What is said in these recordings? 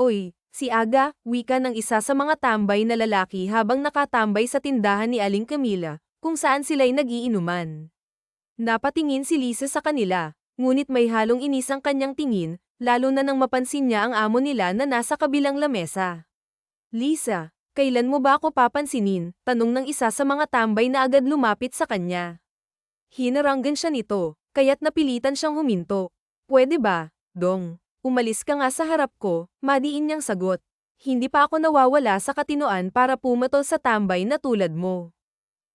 Oy, si Aga, wika ng isa sa mga tambay na lalaki habang nakatambay sa tindahan ni Aling Camila, kung saan sila'y nagiinuman. Napatingin si Lisa sa kanila, ngunit may halong inis ang kanyang tingin, lalo na nang mapansin niya ang amo nila na nasa kabilang lamesa. Lisa, kailan mo ba ako papansinin? Tanong ng isa sa mga tambay na agad lumapit sa kanya. Hinaranggan siya nito, kaya't napilitan siyang huminto. Pwede ba, Dong? Umalis ka nga sa harap ko, madiin niyang sagot. Hindi pa ako nawawala sa katinoan para pumatol sa tambay na tulad mo.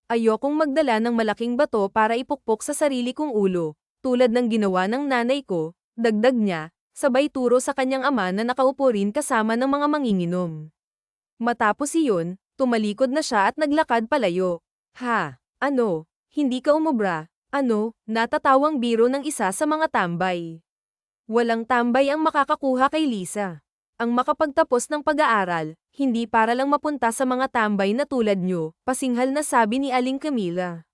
Ayokong magdala ng malaking bato para ipukpok sa sarili kong ulo, tulad ng ginawa ng nanay ko, dagdag niya, sabay turo sa kanyang ama na nakaupo rin kasama ng mga manginginom. Matapos iyon, tumalikod na siya at naglakad palayo. Ha, ano, hindi ka umubra? Ano, natatawang biro ng isa sa mga tambay. Walang tambay ang makakakuha kay Lisa. Ang makapagtapos ng pag-aaral, hindi para lang mapunta sa mga tambay na tulad nyo, pasinghal na sabi ni Aling Camila.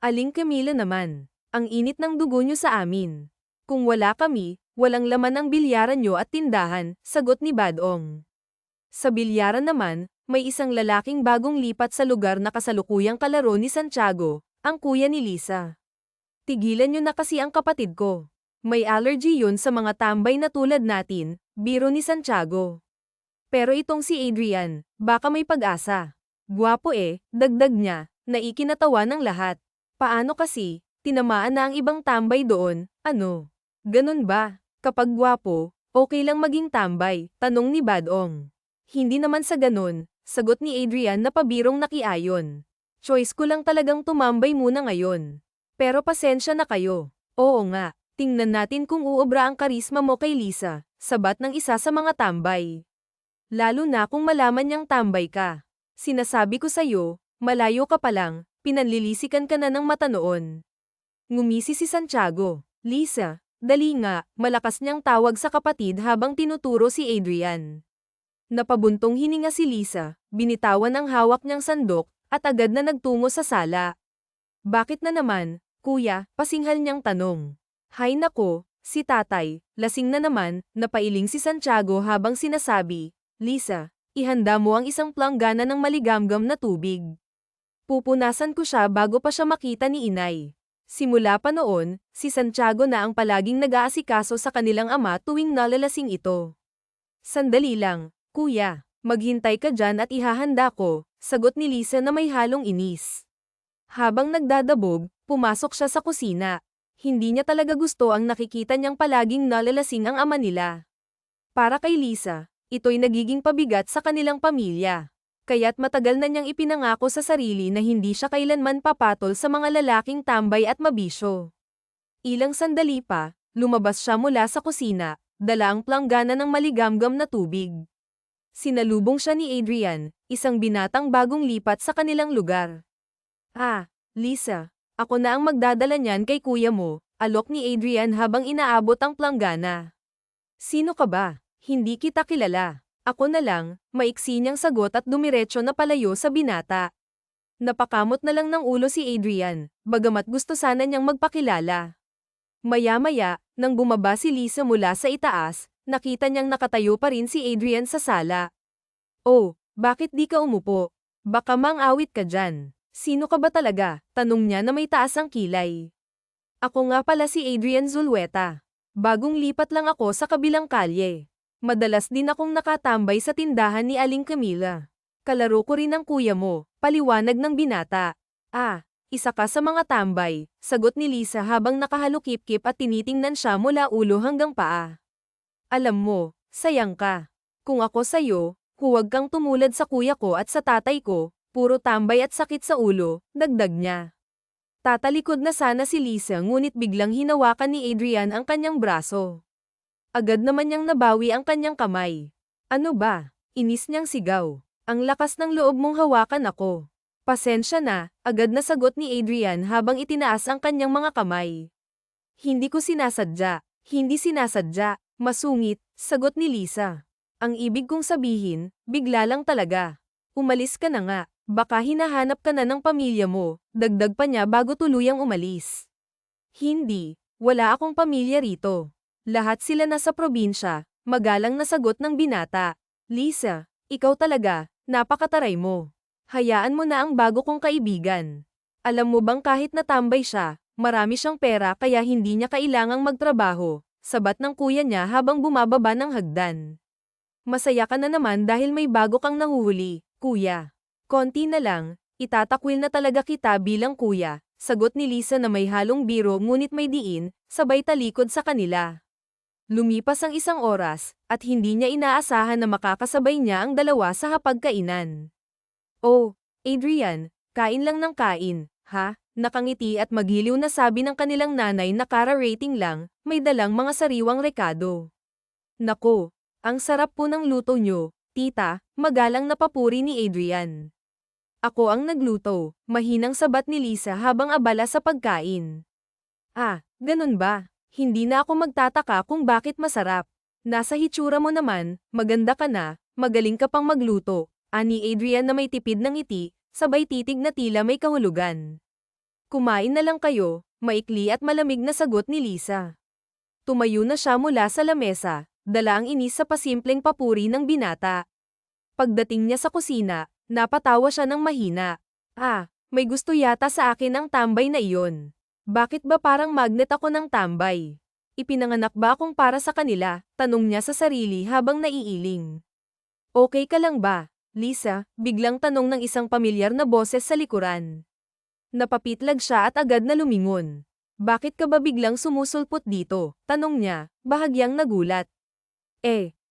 Aling Camila naman, ang init ng dugo nyo sa amin. Kung wala kami, walang laman ang bilyaran nyo at tindahan, sagot ni Badong. Sa bilyaran naman, may isang lalaking bagong lipat sa lugar na kasalukuyang kalaro ni Santiago, ang kuya ni Lisa. Tigilan nyo na kasi ang kapatid ko. May allergy yun sa mga tambay na tulad natin, biro ni Santiago. Pero itong si Adrian, baka may pag-asa. Gwapo dagdag niya, na ikinatawa ng lahat. Paano kasi, tinamaan na ang ibang tambay doon, ano? Ganun ba? Kapag gwapo, okay lang maging tambay, tanong ni Badong. Hindi naman sa ganun, sagot ni Adrian na pabirong nakiayon. Choice ko lang talagang tumambay muna ngayon. Pero pasensya na kayo. Oo nga. Tingnan natin kung uubra ang karisma mo kay Lisa, sabat ng isa sa mga tambay. Lalo na kung malaman niyang tambay ka. Sinasabi ko sa'yo, malayo ka pa lang, pinanlilisikan ka na ng mata noon. Ngumisi si Santiago. Lisa, dali nga, malakas niyang tawag sa kapatid habang tinuturo si Adrian. Napabuntong hininga si Lisa, binitawan ang hawak niyang sandok, at agad na nagtungo sa sala. Bakit na naman, kuya? Pasinghal niyang tanong. Hay nako, si tatay, lasing na naman, napailing si Santiago habang sinasabi, Lisa, ihanda mo ang isang planggana ng maligamgam na tubig. Pupunasan ko siya bago pa siya makita ni inay. Simula pa noon, si Santiago na ang palaging nag-aasikaso sa kanilang ama tuwing nalalasing ito. Sandali lang, kuya, maghintay ka dyan at ihahanda ko, sagot ni Lisa na may halong inis. Habang nagdadabog, pumasok siya sa kusina. Hindi niya talaga gusto ang nakikita niyang palaging nalalasing ang ama nila. Para kay Lisa, ito'y nagiging pabigat sa kanilang pamilya. Kaya't matagal na niyang ipinangako sa sarili na hindi siya kailanman papatol sa mga lalaking tambay at mabisyo. Ilang sandali pa, lumabas siya mula sa kusina, dala ang planggana ng maligamgam na tubig. Sinalubong siya ni Adrian, isang binatang bagong lipat sa kanilang lugar. Ah, Lisa. Ako na ang magdadala niyan kay kuya mo, alok ni Adrian habang inaabot ang planggana. Sino ka ba? Hindi kita kilala. Ako na lang, maiksi niyang sagot at dumiretso na palayo sa binata. Napakamot na lang ng ulo si Adrian, bagamat gusto sana niyang magpakilala. Maya-maya, nang bumaba si Lisa mula sa itaas, nakita niyang nakatayo pa rin si Adrian sa sala. Oh, bakit di ka umupo? Baka mang-awit ka dyan. Sino ka ba talaga? Tanong niya na may taas ang kilay. Ako nga pala si Adrian Zulueta. Bagong lipat lang ako sa kabilang kalye. Madalas din akong nakatambay sa tindahan ni Aling Camila. Kalaro ko rin ang kuya mo, paliwanag ng binata. Ah, isa ka sa mga tambay, sagot ni Lisa habang nakahalukip-kip at tinitingnan siya mula ulo hanggang paa. Alam mo, sayang ka. Kung ako sa'yo, huwag kang tumulad sa kuya ko at sa tatay ko. Puro tambay at sakit sa ulo, dagdag niya. Tatalikod na sana si Lisa ngunit biglang hinawakan ni Adrian ang kanyang braso. Agad naman niyang nabawi ang kanyang kamay. Ano ba? Inis niyang sigaw. Ang lakas ng loob mong hawakan ako. Pasensya na, agad na sagot ni Adrian habang itinaas ang kanyang mga kamay. Hindi ko sinasadya. Hindi sinasadya. Masungit, sagot ni Lisa. Ang ibig kong sabihin, bigla lang talaga. Umalis ka na nga. Baka hinahanap ka na ng pamilya mo, dagdag pa niya bago tuluyang umalis. Hindi, wala akong pamilya rito. Lahat sila nasa probinsya, Magalang na sagot ng binata. Lisa, ikaw talaga, napakataray mo. Hayaan mo na ang bago kong kaibigan. Alam mo bang kahit natambay siya, marami siyang pera kaya hindi niya kailangang magtrabaho, sabat ng kuya niya habang bumababa ng hagdan. Masaya ka na naman dahil may bago kang nahuhuli, kuya. Konti na lang, itatakwil na talaga kita bilang kuya, sagot ni Lisa na may halong biro ngunit may diin, sabay talikod sa kanila. Lumipas ang isang oras, at hindi niya inaasahan na makakasabay niya ang dalawa sa hapagkainan. Oh, Adrian, kain lang ng kain, ha? Nakangiti at magiliw na sabi ng kanilang nanay na kara-rating lang, may dalang mga sariwang rekado. Nako, ang sarap po ng luto nyo, tita, magalang na papuri ni Adrian. Ako ang nagluto, mahinang sabat ni Lisa habang abala sa pagkain. Ah, ganun ba? Hindi na ako magtataka kung bakit masarap. Nasa hitsura mo naman, maganda ka na, magaling ka pang magluto, ani Adrian na may tipid ng ngiti, sabay titig na tila may kahulugan. Kumain na lang kayo, maikli at malamig na sagot ni Lisa. Tumayo na siya mula sa lamesa, dala ang inis sa pasimpleng papuri ng binata. Pagdating niya sa kusina, napatawa siya ng mahina. Ah, may gusto yata sa akin ang tambay na iyon. Bakit ba parang magnet ako ng tambay? Ipinanganak ba akong para sa kanila? Tanong niya sa sarili habang naiiling. Okay ka lang ba, Lisa? Biglang tanong ng isang pamilyar na boses sa likuran. Napapitlag siya at agad na lumingon. Bakit ka ba biglang sumusulpot dito? Tanong niya, bahagyang nagulat.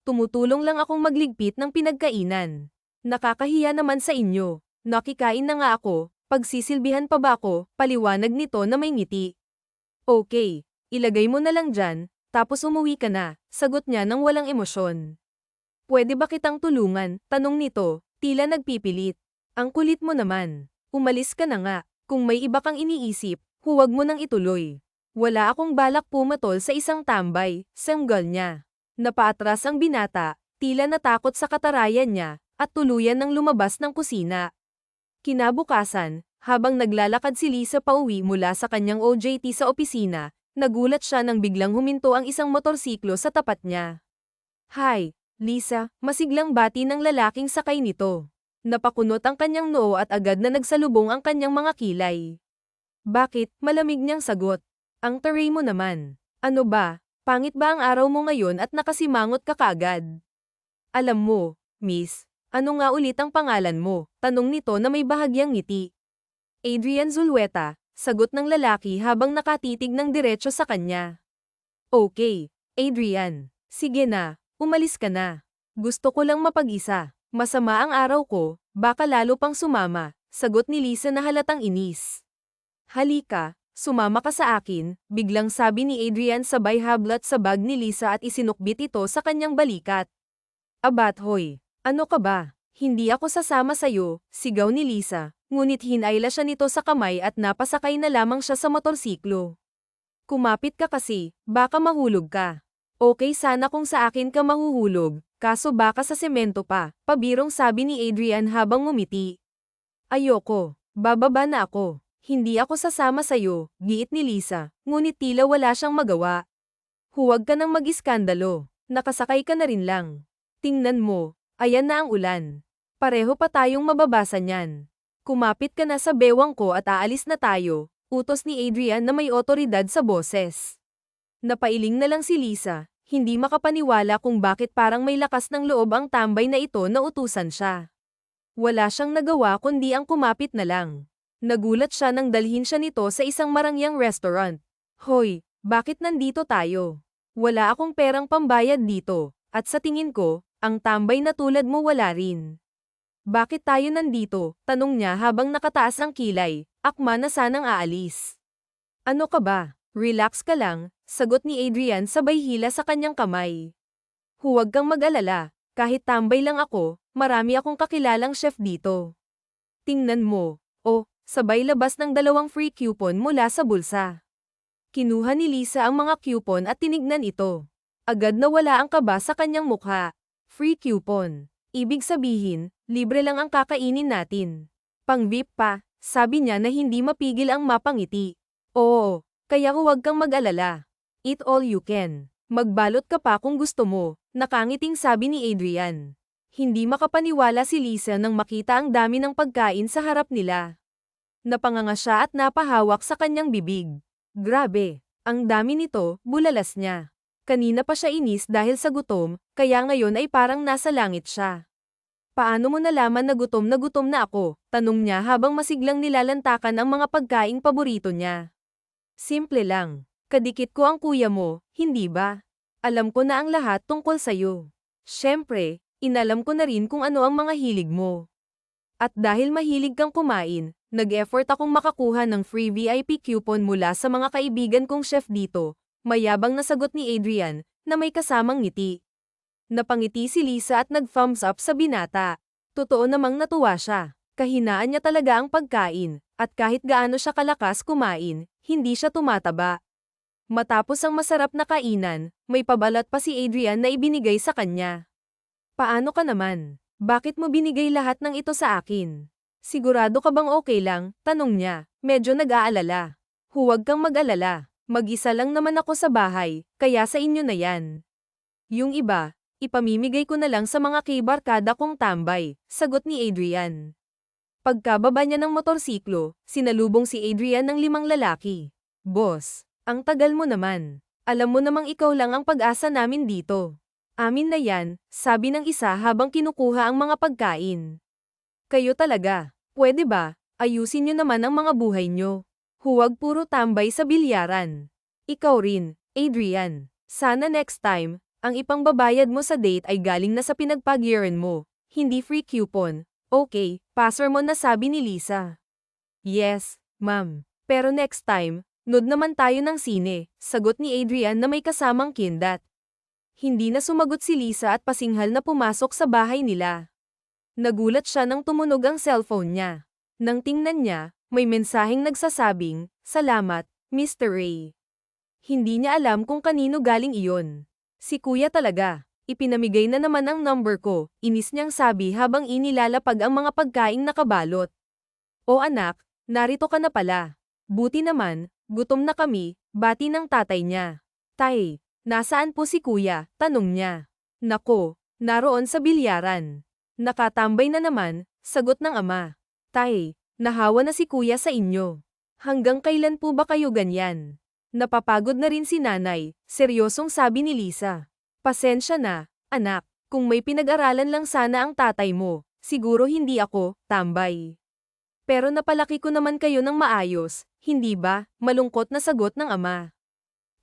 Tumutulong lang akong magligpit ng pinagkainan. Nakakahiya naman sa inyo. Nakikain na nga ako. Pagsisilbihan pa ba ako, paliwanag nito na may ngiti. Okay, ilagay mo na lang dyan, tapos umuwi ka na, sagot niya nang walang emosyon. Pwede ba kitang tulungan? Tanong nito, tila nagpipilit. Ang kulit mo naman. Umalis ka na nga, kung may iba kang iniisip, huwag mo nang ituloy. Wala akong balak pumatol sa isang tambay, sanggol niya. Napaatras ang binata, tila natakot sa katarayan niya, at tuluyan nang lumabas ng kusina. Kinabukasan, habang naglalakad si Lisa pauwi mula sa kanyang OJT sa opisina, nagulat siya nang biglang huminto ang isang motorsiklo sa tapat niya. Hi, Lisa, masiglang bati ng lalaking sakay nito. Napakunot ang kanyang noo at agad na nagsalubong ang kanyang mga kilay. Bakit? Malamig niyang sagot. Ang taray mo naman. Ano ba? Pangit ba ang araw mo ngayon at nakasimangot ka kaagad? Alam mo, miss, ano nga ulit ang pangalan mo? Tanong nito na may bahagyang ngiti. Adrian Zulueta, sagot ng lalaki habang nakatitig ng diretso sa kanya. Okay, Adrian. Sige na, umalis ka na. Gusto ko lang mapag-isa. Masama ang araw ko, baka lalo pang sumama, sagot ni Lisa na halatang inis. Halika, sumama ka sa akin, biglang sabi ni Adrian sabay hablat sa bag ni Lisa at isinukbit ito sa kanyang balikat. Abat hoy. Ano ka ba? Hindi ako sasama sa'yo, sigaw ni Lisa, ngunit hinayla siya nito sa kamay at napasakay na lamang siya sa motorsiklo. Kumapit ka kasi, baka mahulog ka. Okay sana kung sa akin ka mahuhulog, kaso baka sa semento pa, pabirong sabi ni Adrian habang ngumiti. Ayoko, bababa na ako. Hindi ako sasama sa'yo, giit ni Lisa, ngunit tila wala siyang magawa. Huwag ka nang mag-iskandalo, nakasakay ka na rin lang. Tingnan mo. Ayan na ang ulan. Pareho pa tayong mababasa niyan. Kumapit ka na sa bewang ko at aalis na tayo, utos ni Adrian na may otoridad sa boses. Napailing na lang si Lisa, hindi makapaniwala kung bakit parang may lakas ng loob ang tambay na ito na utusan siya. Wala siyang nagawa kundi ang kumapit na lang. Nagulat siya nang dalhin siya nito sa isang marangyang restaurant. Hoy, bakit nandito tayo? Wala akong perang pambayad dito, at sa tingin ko, ang tambay na tulad mo wala rin. Bakit tayo nandito? Tanong niya habang nakataas ang kilay, akma na sanang aalis. Ano ka ba? Relax ka lang, sagot ni Adrian sabay hila sa kanyang kamay. Huwag kang mag-alala, kahit tambay lang ako, marami akong kakilalang chef dito. Tingnan mo, sabay labas ng 2 free coupon mula sa bulsa. Kinuha ni Lisa ang mga coupon at tinignan ito. Agad na wala ang kaba sa kanyang mukha. Free coupon. Ibig sabihin, libre lang ang kakainin natin. Pang-VIP pa, sabi niya na hindi mapigil ang mapangiti. Oo, kaya huwag kang mag-alala. Eat all you can. Magbalot ka pa kung gusto mo, nakangiting sabi ni Adrian. Hindi makapaniwala si Lisa nang makita ang dami ng pagkain sa harap nila. Napanganga siya at napahawak sa kanyang bibig. Grabe, ang dami nito, bulalas niya. Kanina pa siya inis dahil sa gutom, kaya ngayon ay parang nasa langit siya. Paano mo nalaman na gutom na ako? Tanong niya habang masiglang nilalantakan ang mga pagkaing paborito niya. Simple lang. Kadikit ko ang kuya mo, hindi ba? Alam ko na ang lahat tungkol sa'yo. Siyempre, inalam ko na rin kung ano ang mga hilig mo. At dahil mahilig kang kumain, nag-effort akong makakuha ng free VIP coupon mula sa mga kaibigan kong chef dito, mayabang na sagot ni Adrian, na may kasamang ngiti. Napangiti si Lisa at nag-thumbs up sa binata. Totoo namang natuwa siya. Kahinaan niya talaga ang pagkain, at kahit gaano siya kalakas kumain, hindi siya tumataba. Matapos ang masarap na kainan, may pabalat pa si Adrian na ibinigay sa kanya. Paano ka naman? Bakit mo binigay lahat ng ito sa akin? Sigurado ka bang okay lang? Tanong niya, medyo nag-aalala. Huwag kang mag-alala. Mag-isa lang naman ako sa bahay, kaya sa inyo na yan. Yung iba, ipamimigay ko na lang sa mga kaibarkada kong tambay, sagot ni Adrian. Pagkababa niya ng motorsiklo, sinalubong si Adrian ng 5 lalaki. Boss, ang tagal mo naman. Alam mo namang ikaw lang ang pag-asa namin dito. Amin na yan, sabi ng isa habang kinukuha ang mga pagkain. Kayo talaga. Pwede ba, ayusin niyo naman ang mga buhay niyo. Huwag puro tambay sa bilyaran. Ikaw rin, Adrian. Sana next time, ang ipangbabayad mo sa date ay galing na sa pinagpagyaran mo, hindi free coupon. Okay, passer mo na sabi ni Lisa. Yes, ma'am. Pero next time, nood naman tayo ng sine, sagot ni Adrian na may kasamang kindat. Hindi na sumagot si Lisa at pasinghal na pumasok sa bahay nila. Nagulat siya nang tumunog ang cellphone niya. Nang tingnan niya, may mensaheng nagsasabing, "Salamat, Mr. Ray." Hindi niya alam kung kanino galing iyon. Si kuya talaga. Ipinamigay na naman ang number ko, inis niyang sabi habang inilalapag ang mga pagkaing nakabalot. O anak, narito ka na pala. Buti naman, gutom na kami, bati ng tatay niya. Tay, nasaan po si kuya? Tanong niya. Nako, naroon sa bilyaran. Nakatambay na naman, sagot ng ama. Tay, nahawa na si kuya sa inyo. Hanggang kailan po ba kayo ganyan? Napapagod na rin si nanay, seryosong sabi ni Lisa. Pasensya na, anak, kung may pinag-aralan lang sana ang tatay mo, siguro hindi ako, tambay. Pero napalaki ko naman kayo ng maayos, hindi ba? Malungkot na sagot ng ama.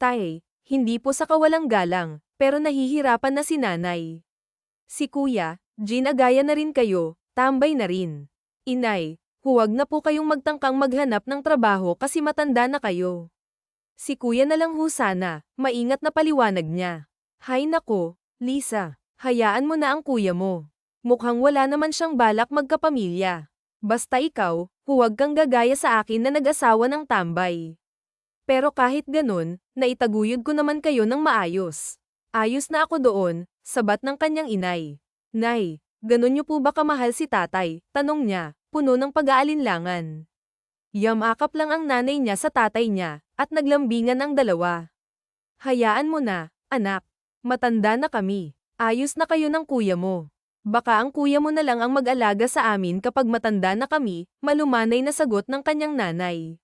Tay, hindi po sa kawalang galang, pero nahihirapan na si nanay. Si kuya, ginagaya na rin kayo, tambay na rin. Inay, huwag na po kayong magtangkang maghanap ng trabaho kasi matanda na kayo. Si kuya na lang ho sana, maingat na paliwanag niya. Hay nako, Lisa, hayaan mo na ang kuya mo. Mukhang wala naman siyang balak magkapamilya. Basta ikaw, huwag kang gagaya sa akin na nag-asawa ng tambay. Pero kahit ganun, naitaguyod ko naman kayo ng maayos. Ayos na ako doon, sabat ng kanyang inay. Nay, ganun niyo po ba kamahal si tatay? Tanong niya, puno ng pag-aalinlangan. Yamakap lang ang nanay niya sa tatay niya, at naglambingan ang dalawa. Hayaan mo na, anak. Matanda na kami. Ayos na kayo ng kuya mo. Baka ang kuya mo na lang ang mag-alaga sa amin kapag matanda na kami, malumanay na sagot ng kanyang nanay.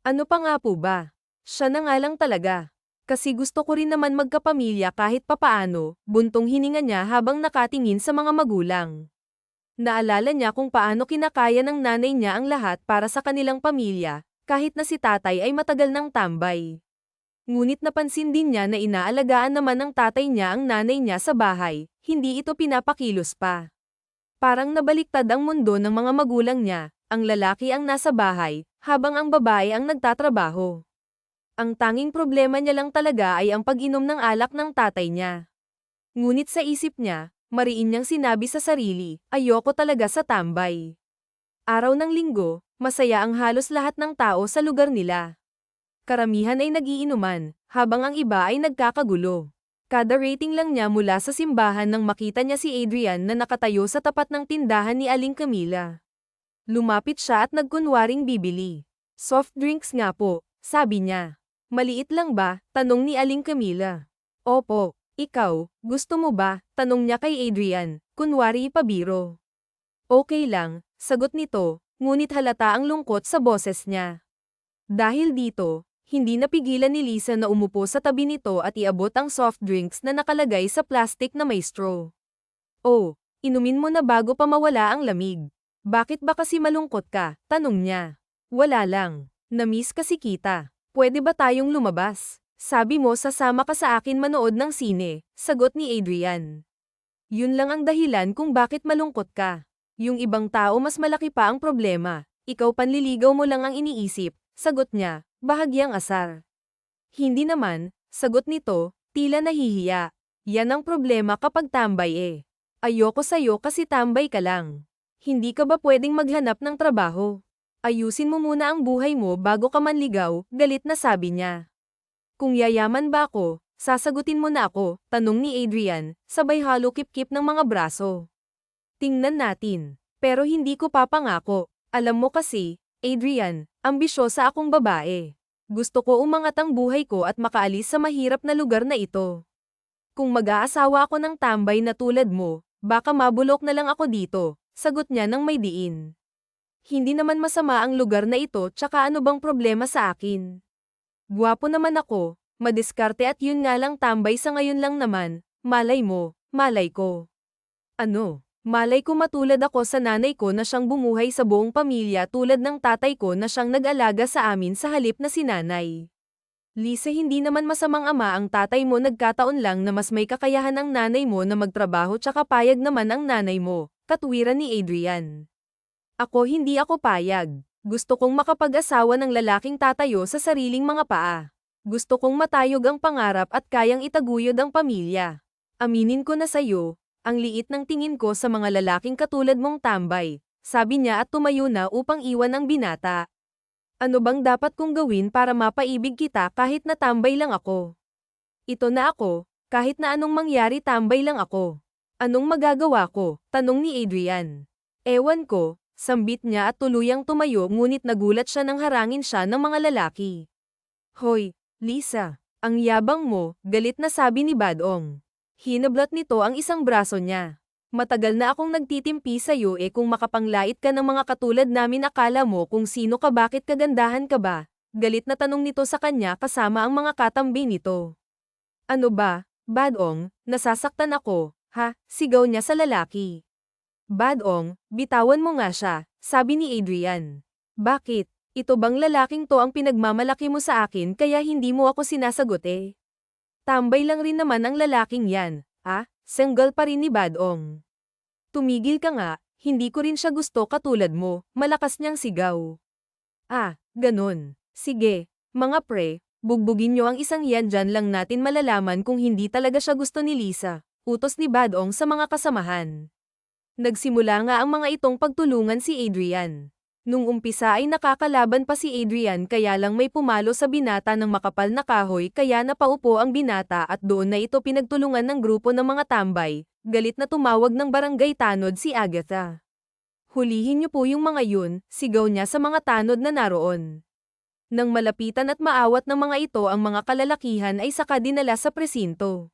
Ano pa nga po ba? Siya na nga lang talaga. Kasi gusto ko rin naman magkapamilya kahit papaano, buntong hininga niya habang nakatingin sa mga magulang. Naalala niya kung paano kinakaya ng nanay niya ang lahat para sa kanilang pamilya, kahit na si tatay ay matagal ng tambay. Ngunit napansin din niya na inaalagaan naman ng tatay niya ang nanay niya sa bahay, hindi ito pinapakilos pa. Parang nabaliktad ang mundo ng mga magulang niya, ang lalaki ang nasa bahay, habang ang babae ang nagtatrabaho. Ang tanging problema niya lang talaga ay ang pag-inom ng alak ng tatay niya. Ngunit sa isip niya, mariin niyang sinabi sa sarili, ayoko talaga sa tambay. Araw ng linggo, masaya ang halos lahat ng tao sa lugar nila. Karamihan ay nagiinuman, habang ang iba ay nagkakagulo. Kada rating lang niya mula sa simbahan nang makita niya si Adrian na nakatayo sa tapat ng tindahan ni Aling Camila. Lumapit siya at nagkunwaring bibili. Soft drinks nga po, sabi niya. Maliit lang ba? Tanong ni Aling Camila. Opo, ikaw, gusto mo ba? Tanong niya kay Adrian, kunwari ipabiro. Okay lang, sagot nito, ngunit halata ang lungkot sa boses niya. Dahil dito, hindi napigilan ni Lisa na umupo sa tabi nito at iabot ang soft drinks na nakalagay sa plastic na may straw. Oh, inumin mo na bago pa mawala ang lamig. Bakit ba kasi malungkot ka? Tanong niya. Wala lang. Na-miss kasi kita. Pwede ba tayong lumabas? Sabi mo sasama ka sa akin manood ng sine, sagot ni Adrian. Yun lang ang dahilan kung bakit malungkot ka. Yung ibang tao mas malaki pa ang problema. Ikaw panliligaw mo lang ang iniisip, sagot niya, bahagyang asar. Hindi naman, sagot nito, tila nahihiya. Yan ang problema kapag tambay eh. Ayoko sa'yo kasi tambay ka lang. Hindi ka ba pwedeng maghanap ng trabaho? Ayusin mo muna ang buhay mo bago ka manligaw, galit na sabi niya. Kung yayaman ba ako, sasagutin mo na ako, tanong ni Adrian, sabay halo-kip-kip ng mga braso. Tingnan natin. Pero hindi ko papangako. Alam mo kasi, Adrian, ambisyosa akong babae. Gusto ko umangat ang buhay ko at makaalis sa mahirap na lugar na ito. Kung mag-aasawa ako ng tambay na tulad mo, baka mabulok na lang ako dito, sagot niya ng may diin. Hindi naman masama ang lugar na ito tsaka ano bang problema sa akin. Gwapo naman ako, madiskarte at yun nga lang tambay sa ngayon lang naman, malay mo, malay ko. Ano? Malay ko matulad ako sa nanay ko na siyang bumuhay sa buong pamilya tulad ng tatay ko na siyang nag-alaga sa amin sa halip na si nanay. Lisa, hindi naman masamang ama ang tatay mo, nagkataon lang na mas may kakayahan ang nanay mo na magtrabaho tsaka payag naman ang nanay mo, katwiran ni Adrian. Hindi ako payag. Gusto kong makapag-asawa ng lalaking tatayo sa sariling mga paa. Gusto kong matayog ang pangarap at kayang itaguyod ang pamilya. Aminin ko na sa'yo, ang liit ng tingin ko sa mga lalaking katulad mong tambay, sabi niya at tumayo na upang iwan ang binata. Ano bang dapat kong gawin para mapaibig kita kahit na tambay lang ako? Ito na ako, kahit na anong mangyari tambay lang ako. Anong magagawa ko? Tanong ni Adrian. Ewan ko, sambit niya at tuluyang tumayo ngunit nagulat siya nang harangin siya ng mga lalaki. Hoy, Lisa, ang yabang mo, galit na sabi ni Badong. Hinablot nito ang isang braso niya. Matagal na akong nagtitimpi sa'yo kung makapanglait ka ng mga katulad namin, akala mo kung sino ka, bakit kagandahan ka ba? Galit na tanong nito sa kanya kasama ang mga katambi nito. Ano ba, Badong, nasasaktan ako, ha? Sigaw niya sa lalaki. Badong, bitawan mo nga siya, sabi ni Adrian. Bakit? Ito bang lalaking to ang pinagmamalaki mo sa akin kaya hindi mo ako sinasagot eh? Tambay lang rin naman ang lalaking yan, Senggal pa rin ni Badong. Tumigil ka nga, hindi ko rin siya gusto katulad mo, malakas niyang sigaw. Ganun. Sige, mga pre, bugbugin niyo ang isang yan, dyan lang natin malalaman kung hindi talaga siya gusto ni Lisa, utos ni Badong sa mga kasamahan. Nagsimula nga ang mga itong pagtulungan si Adrian. Nung umpisa ay nakakalaban pa si Adrian kaya lang may pumalo sa binata ng makapal na kahoy kaya napaupo ang binata at doon na ito pinagtulungan ng grupo ng mga tambay. Galit na tumawag ng barangay tanod si Agatha. Hulihin niyo po yung mga yun, sigaw niya sa mga tanod na naroon. Nang malapitan at maawat ng mga ito ang mga kalalakihan ay saka dinala sa presinto.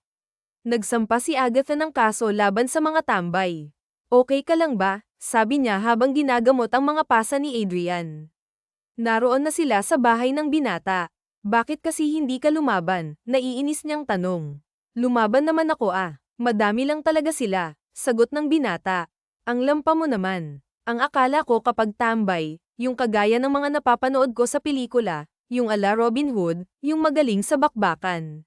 Nagsampa si Agatha ng kaso laban sa mga tambay. Okay ka lang ba? Sabi niya habang ginagamot ang mga pasa ni Adrian. Naroon na sila sa bahay ng binata. Bakit kasi hindi ka lumaban? Naiinis niyang tanong. Lumaban naman ako Madami lang talaga sila, sagot ng binata. Ang lampa mo naman. Ang akala ko kapag tambay, yung kagaya ng mga napapanood ko sa pelikula, yung ala Robin Hood, yung magaling sa bakbakan.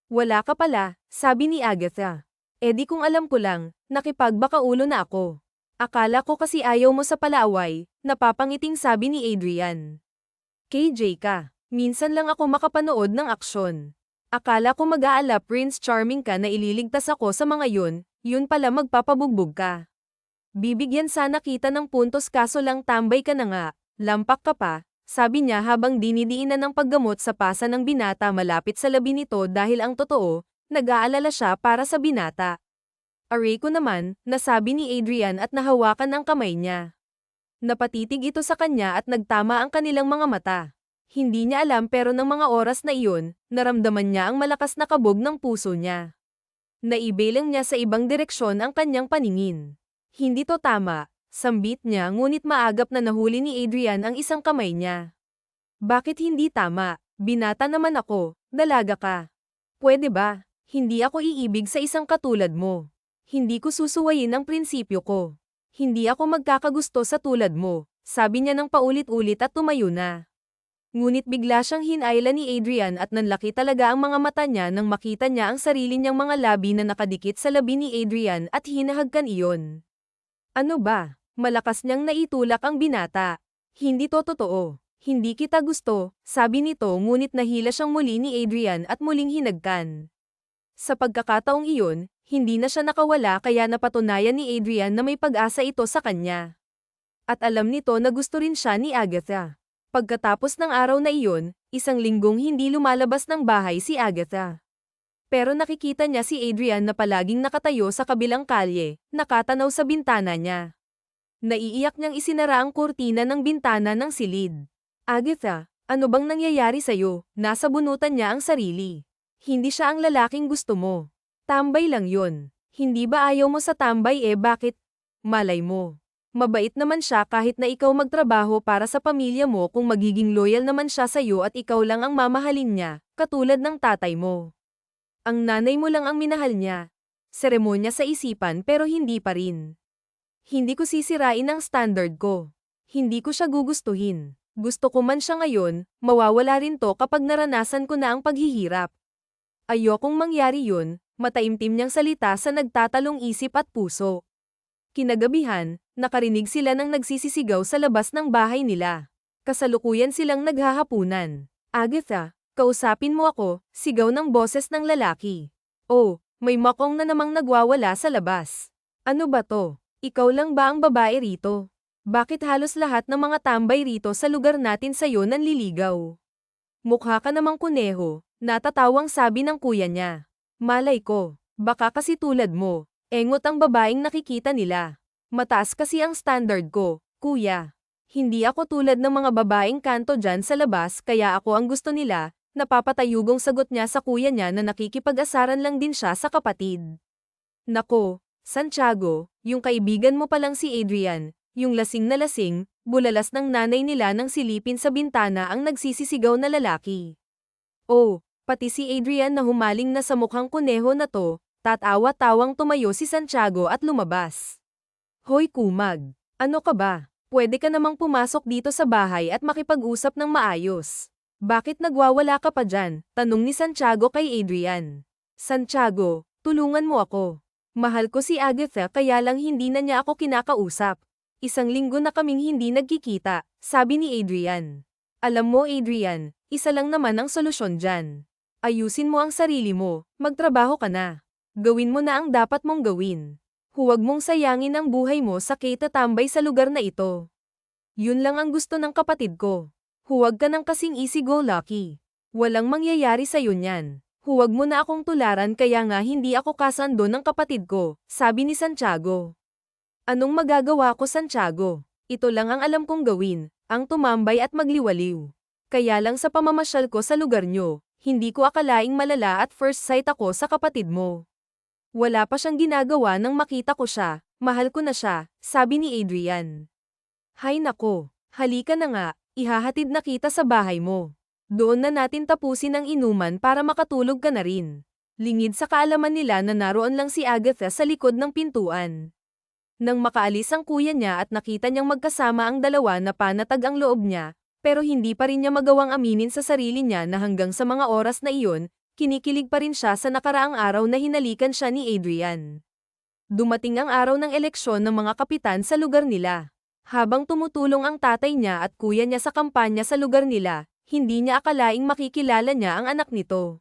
Wala ka pala, sabi ni Agatha. Di kung alam ko lang, nakipagbakaulo na ako. Akala ko kasi ayaw mo sa palaaway, napapangiting sabi ni Adrian. KJ ka, minsan lang ako makapanood ng aksyon. Akala ko mag-aala Prince Charming ka na ililigtas ako sa mga yun pala magpapabugbog ka. Bibigyan sana kita ng puntos kaso lang tambay ka na nga, lampak ka pa, sabi niya habang dinidiinan ng paggamot sa pasa ng binata malapit sa labi nito dahil ang totoo, nag-aalala siya para sa binata. Aray ko naman, nasabi ni Adrian at nahawakan ang kamay niya. Napatitig ito sa kanya at nagtama ang kanilang mga mata. Hindi niya alam pero ng mga oras na iyon, naramdaman niya ang malakas na kabog ng puso niya. Naibilang niya sa ibang direksyon ang kanyang paningin. Hindi to tama, sambit niya ngunit maagap na nahuli ni Adrian ang isang kamay niya. Bakit hindi tama? Binata naman ako, dalaga ka. Pwede ba? Hindi ako iibig sa isang katulad mo. Hindi ko susuwayin ang prinsipyo ko. Hindi ako magkakagusto sa tulad mo, sabi niya ng paulit-ulit at tumayo na. Ngunit bigla siyang hinayla ni Adrian at nanlaki talaga ang mga mata niya nang makita niya ang sarili niyang mga labi na nakadikit sa labi ni Adrian at hinahagkan iyon. Ano ba? Malakas niyang naitulak ang binata. Hindi to totoo. Hindi kita gusto, sabi nito ngunit nahila siyang muli ni Adrian at muling hinagkan. Sa pagkakataong iyon, hindi na siya nakawala kaya napatunayan ni Adrian na may pag-asa ito sa kanya. At alam nito na gusto rin siya ni Agatha. Pagkatapos ng araw na iyon, isang linggong hindi lumalabas ng bahay si Agatha. Pero nakikita niya si Adrian na palaging nakatayo sa kabilang kalye, nakatanaw sa bintana niya. Naiiyak niyang isinara ang kurtina ng bintana ng silid. Agatha, ano bang nangyayari sa'yo? Nasa bunutan niya ang sarili. Hindi siya ang lalaking gusto mo. Tambay lang yun. Hindi ba ayaw mo sa tambay bakit? Malay mo. Mabait naman siya kahit na ikaw magtrabaho para sa pamilya mo kung magiging loyal naman siya sa'yo at ikaw lang ang mamahalin niya, katulad ng tatay mo. Ang nanay mo lang ang minahal niya. Seremonya sa isipan pero hindi pa rin. Hindi ko sisirain ang standard ko. Hindi ko siya gugustuhin. Gusto ko man siya ngayon, mawawala rin to kapag naranasan ko na ang paghihirap. Ayokong mangyari yun, mataimtim niyang salita sa nagtatalong isip at puso. Kinagabihan, nakarinig sila ng nagsisisigaw sa labas ng bahay nila. Kasalukuyan silang naghahapunan. Agatha, kausapin mo ako, sigaw ng boses ng lalaki. Oh, may makong na namang nagwawala sa labas. Ano ba to? Ikaw lang ba ang babae rito? Bakit halos lahat ng mga tambay rito sa lugar natin sa'yo nanliligaw? Mukha ka namang kuneho, natatawang sabi ng kuya niya. Malay ko, baka kasi tulad mo. Engot ang babaeng nakikita nila. Mataas kasi ang standard ko, kuya. Hindi ako tulad ng mga babaeng kanto dyan sa labas kaya ako ang gusto nila, napapatayugong sagot niya sa kuya niya na nakikipag-asaran lang din siya sa kapatid. Nako, Santiago, yung kaibigan mo palang si Adrian, yung lasing na lasing, bulalas ng nanay nila nang silipin sa bintana ang nagsisisigaw na lalaki. Oh, pati si Adrian na humaling na sa mukhang kuneho na to, tatawa-tawang tumayo si Santiago at lumabas. Hoy kumag, ano ka ba? Pwede ka namang pumasok dito sa bahay at makipag-usap ng maayos. Bakit nagwawala ka pa dyan? Tanong ni Santiago kay Adrian. Santiago, tulungan mo ako. Mahal ko si Agatha kaya lang hindi na niya ako kinakausap. Isang linggo na kaming hindi nagkikita, sabi ni Adrian. Alam mo Adrian, isa lang naman ang solusyon dyan. Ayusin mo ang sarili mo, magtrabaho ka na. Gawin mo na ang dapat mong gawin. Huwag mong sayangin ang buhay mo sa kitatambay sa lugar na ito. Yun lang ang gusto ng kapatid ko. Huwag ka nang kasing easy-go-lucky. Walang mangyayari sa'yo niyan. Huwag mo na akong tularan kaya nga hindi ako kasando ng kapatid ko, sabi ni Santiago. Anong magagawa ko Santiago? Ito lang ang alam kong gawin, ang tumambay at magliwaliw. Kaya lang sa pamamasyal ko sa lugar nyo, hindi ko akalaing malala at first sight ako sa kapatid mo. Wala pa siyang ginagawa nang makita ko siya, mahal ko na siya, sabi ni Adrian. Hay nako, halika na nga, ihahatid na kita sa bahay mo. Doon na natin tapusin ang inuman para makatulog ka na rin. Lingid sa kaalaman nila na naroon lang si Agatha sa likod ng pintuan. Nang makaalis ang kuya niya at nakita niyang magkasama ang dalawa na panatag ang loob niya, pero hindi pa rin niya magawang aminin sa sarili niya na hanggang sa mga oras na iyon, kinikilig pa rin siya sa nakaraang araw na hinalikan siya ni Adrian. Dumating ang araw ng eleksyon ng mga kapitan sa lugar nila. Habang tumutulong ang tatay niya at kuya niya sa kampanya sa lugar nila, hindi niya akalaing makikilala niya ang anak nito.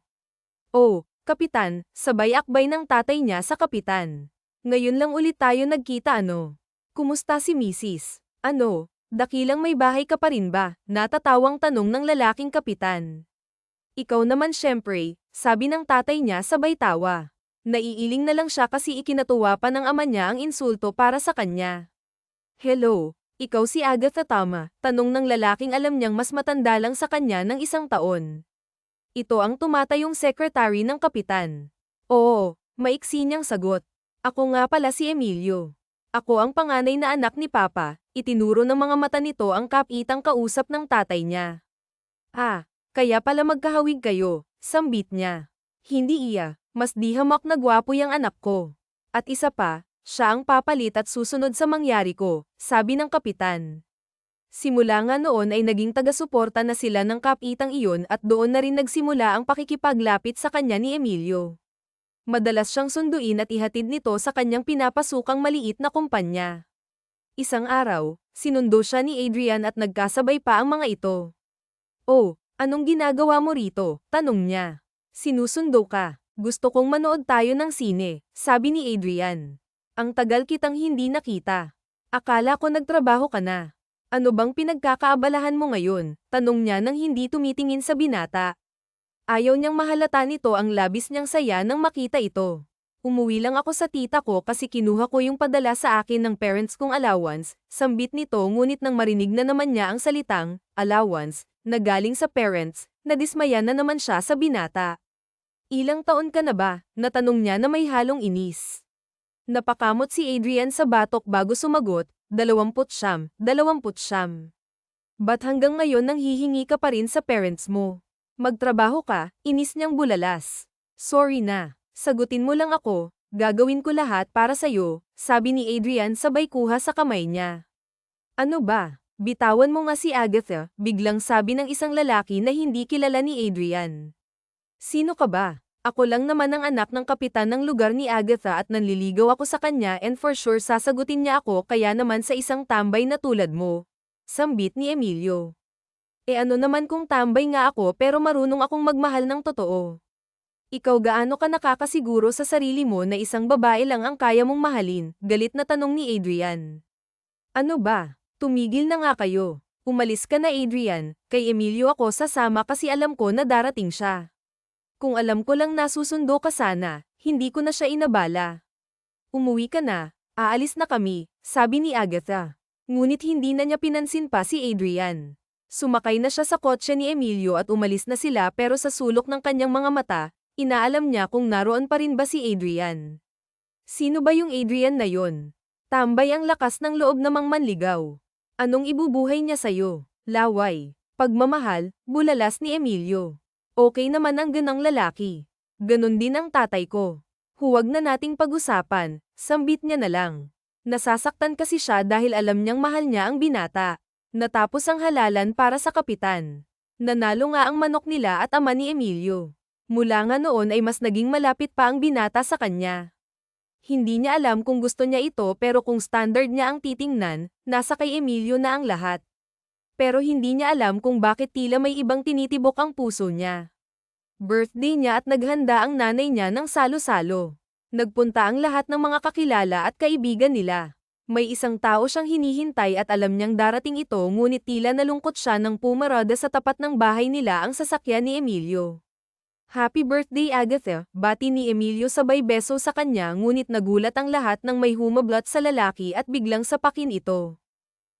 Oh, kapitan, sabay akbay ng tatay niya sa kapitan. Ngayon lang ulit tayo nagkita ano? Kumusta si Mrs.? Ano, dakilang may bahay ka pa rin ba? Natatawang tanong ng lalaking kapitan. Ikaw naman syempre, sabi ng tatay niya sabay tawa. Naiiling na lang siya kasi ikinatuwa pa ng ama niya ang insulto para sa kanya. Hello, Ikaw si Agatha tama, tanong ng lalaking alam niyang mas matanda lang sa kanya ng 1 taon. Ito ang tumatayong sekretary ng kapitan. Oo, maiksi niyang sagot. Ako nga pala si Emilio. Ako ang panganay na anak ni Papa, itinuro ng mga mata nito ang kapitang kausap ng tatay niya. Ah, kaya pala magkahawig kayo, sambit niya. Hindi iya, mas di hamak na gwapo yang anak ko. At isa pa, siya ang papalit at susunod sa mangyari ko, sabi ng kapitan. Simula nga noon ay naging taga-suporta na sila ng kapitang iyon at doon na rin nagsimula ang pakikipaglapit sa kanya ni Emilio. Madalas siyang sunduin at ihatid nito sa kanyang pinapasukang maliit na kumpanya. Isang araw, sinundo siya ni Adrian at nagkasabay pa ang mga ito. Oh, anong ginagawa mo rito? Tanong niya. Sinusundo ka. Gusto kong manood tayo ng sine, sabi ni Adrian. Ang tagal kitang hindi nakita. Akala ko nagtrabaho ka na. Ano bang pinagkakaabalahan mo ngayon? Tanong niya nang hindi tumitingin sa binata. Ayaw niyang mahalata nito ang labis niyang saya nang makita ito. Umuwi lang ako sa tita ko kasi kinuha ko yung padala sa akin ng parents kong allowance, sambit nito ngunit nang marinig na naman niya ang salitang, allowance, na galing sa parents, nadismaya na naman siya sa binata. Ilang taon ka na ba? Natanong niya na may halong inis. Napakamot si Adrian sa batok bago sumagot, 29. Ba't hanggang ngayon nang hihingi ka pa rin sa parents mo? Magtrabaho ka, inis niyang bulalas. Sorry na, sagutin mo lang ako, gagawin ko lahat para sa'yo, sabi ni Adrian sabay kuha sa kamay niya. Ano ba? Bitawan mo nga si Agatha, biglang sabi ng isang lalaki na hindi kilala ni Adrian. Sino ka ba? Ako lang naman ang anak ng kapitan ng lugar ni Agatha at nanliligaw ako sa kanya and for sure sasagutin niya ako kaya naman sa isang tambay na tulad mo. Sambit ni Emilio. Ano naman kung tambay nga ako pero marunong akong magmahal ng totoo. Ikaw gaano ka nakakasiguro sa sarili mo na isang babae lang ang kaya mong mahalin? Galit na tanong ni Adrian. Ano ba? Tumigil na nga kayo. Umalis ka na Adrian, kay Emilio ako sasama kasi alam ko na darating siya. Kung alam ko lang nasusundo ka sana, hindi ko na siya inabala. Umuwi ka na, aalis na kami, sabi ni Agatha. Ngunit hindi na niya pinansin pa si Adrian. Sumakay na siya sa kotse ni Emilio at umalis na sila pero sa sulok ng kanyang mga mata, inaalam niya kung naroon pa rin ba si Adrian. Sino ba yung Adrian na yon? Tambay ang lakas ng loob namang manligaw. Anong ibubuhay niya sa'yo? Laway, pagmamahal, bulalas ni Emilio. Okay naman ang ganang lalaki. Ganon din ang tatay ko. Huwag na nating pag-usapan, sambit niya na lang. Nasasaktan kasi siya dahil alam niyang mahal niya ang binata. Natapos ang halalan para sa kapitan. Nanalo nga ang manok nila at ama ni Emilio. Mula nga noon ay mas naging malapit pa ang binata sa kanya. Hindi niya alam kung gusto niya ito pero kung standard niya ang titingnan, nasa kay Emilio na ang lahat. Pero hindi niya alam kung bakit tila may ibang tinitibok ang puso niya. Birthday niya at naghanda ang nanay niya ng salo-salo. Nagpunta ang lahat ng mga kakilala at kaibigan nila. May isang tao siyang hinihintay at alam niyang darating ito ngunit tila nalungkot siya nang pumarada sa tapat ng bahay nila ang sasakyan ni Emilio. Happy birthday Agatha, bati ni Emilio sabay beso sa kanya ngunit nagulat ang lahat nang may humablot sa lalaki at biglang sapakin ito.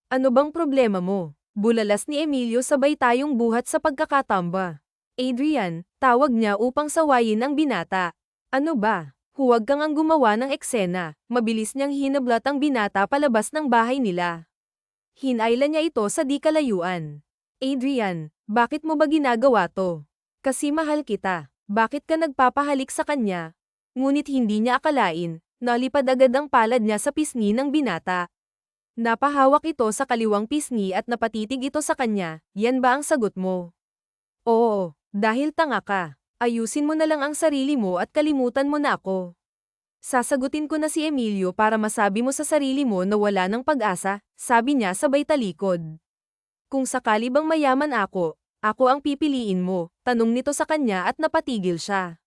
Ano bang problema mo? Bulalas ni Emilio sabay tayong buhat sa pagkakatamba. Adrian, tawag niya upang sawayin ang binata. Ano ba? Huwag kang ang gumawa ng eksena, mabilis niyang hinablot ang binata palabas ng bahay nila. Hinayla niya ito sa di kalayuan. Adrian, bakit mo ba ginagawa to? Kasi mahal kita. Bakit ka nagpapahalik sa kanya? Ngunit hindi niya akalain, nalipad agad ang palad niya sa pisngi ng binata. Napahawak ito sa kaliwang pisngi at napatitig ito sa kanya, yan ba ang sagot mo? Oo, dahil tanga ka. Ayusin mo na lang ang sarili mo at kalimutan mo na ako. Sasagutin ko na si Emilio para masabi mo sa sarili mo na wala ng pag-asa, sabi niya sabay talikod. Kung sakali bang mayaman ako ang pipiliin mo, tanong nito sa kanya at napatigil siya.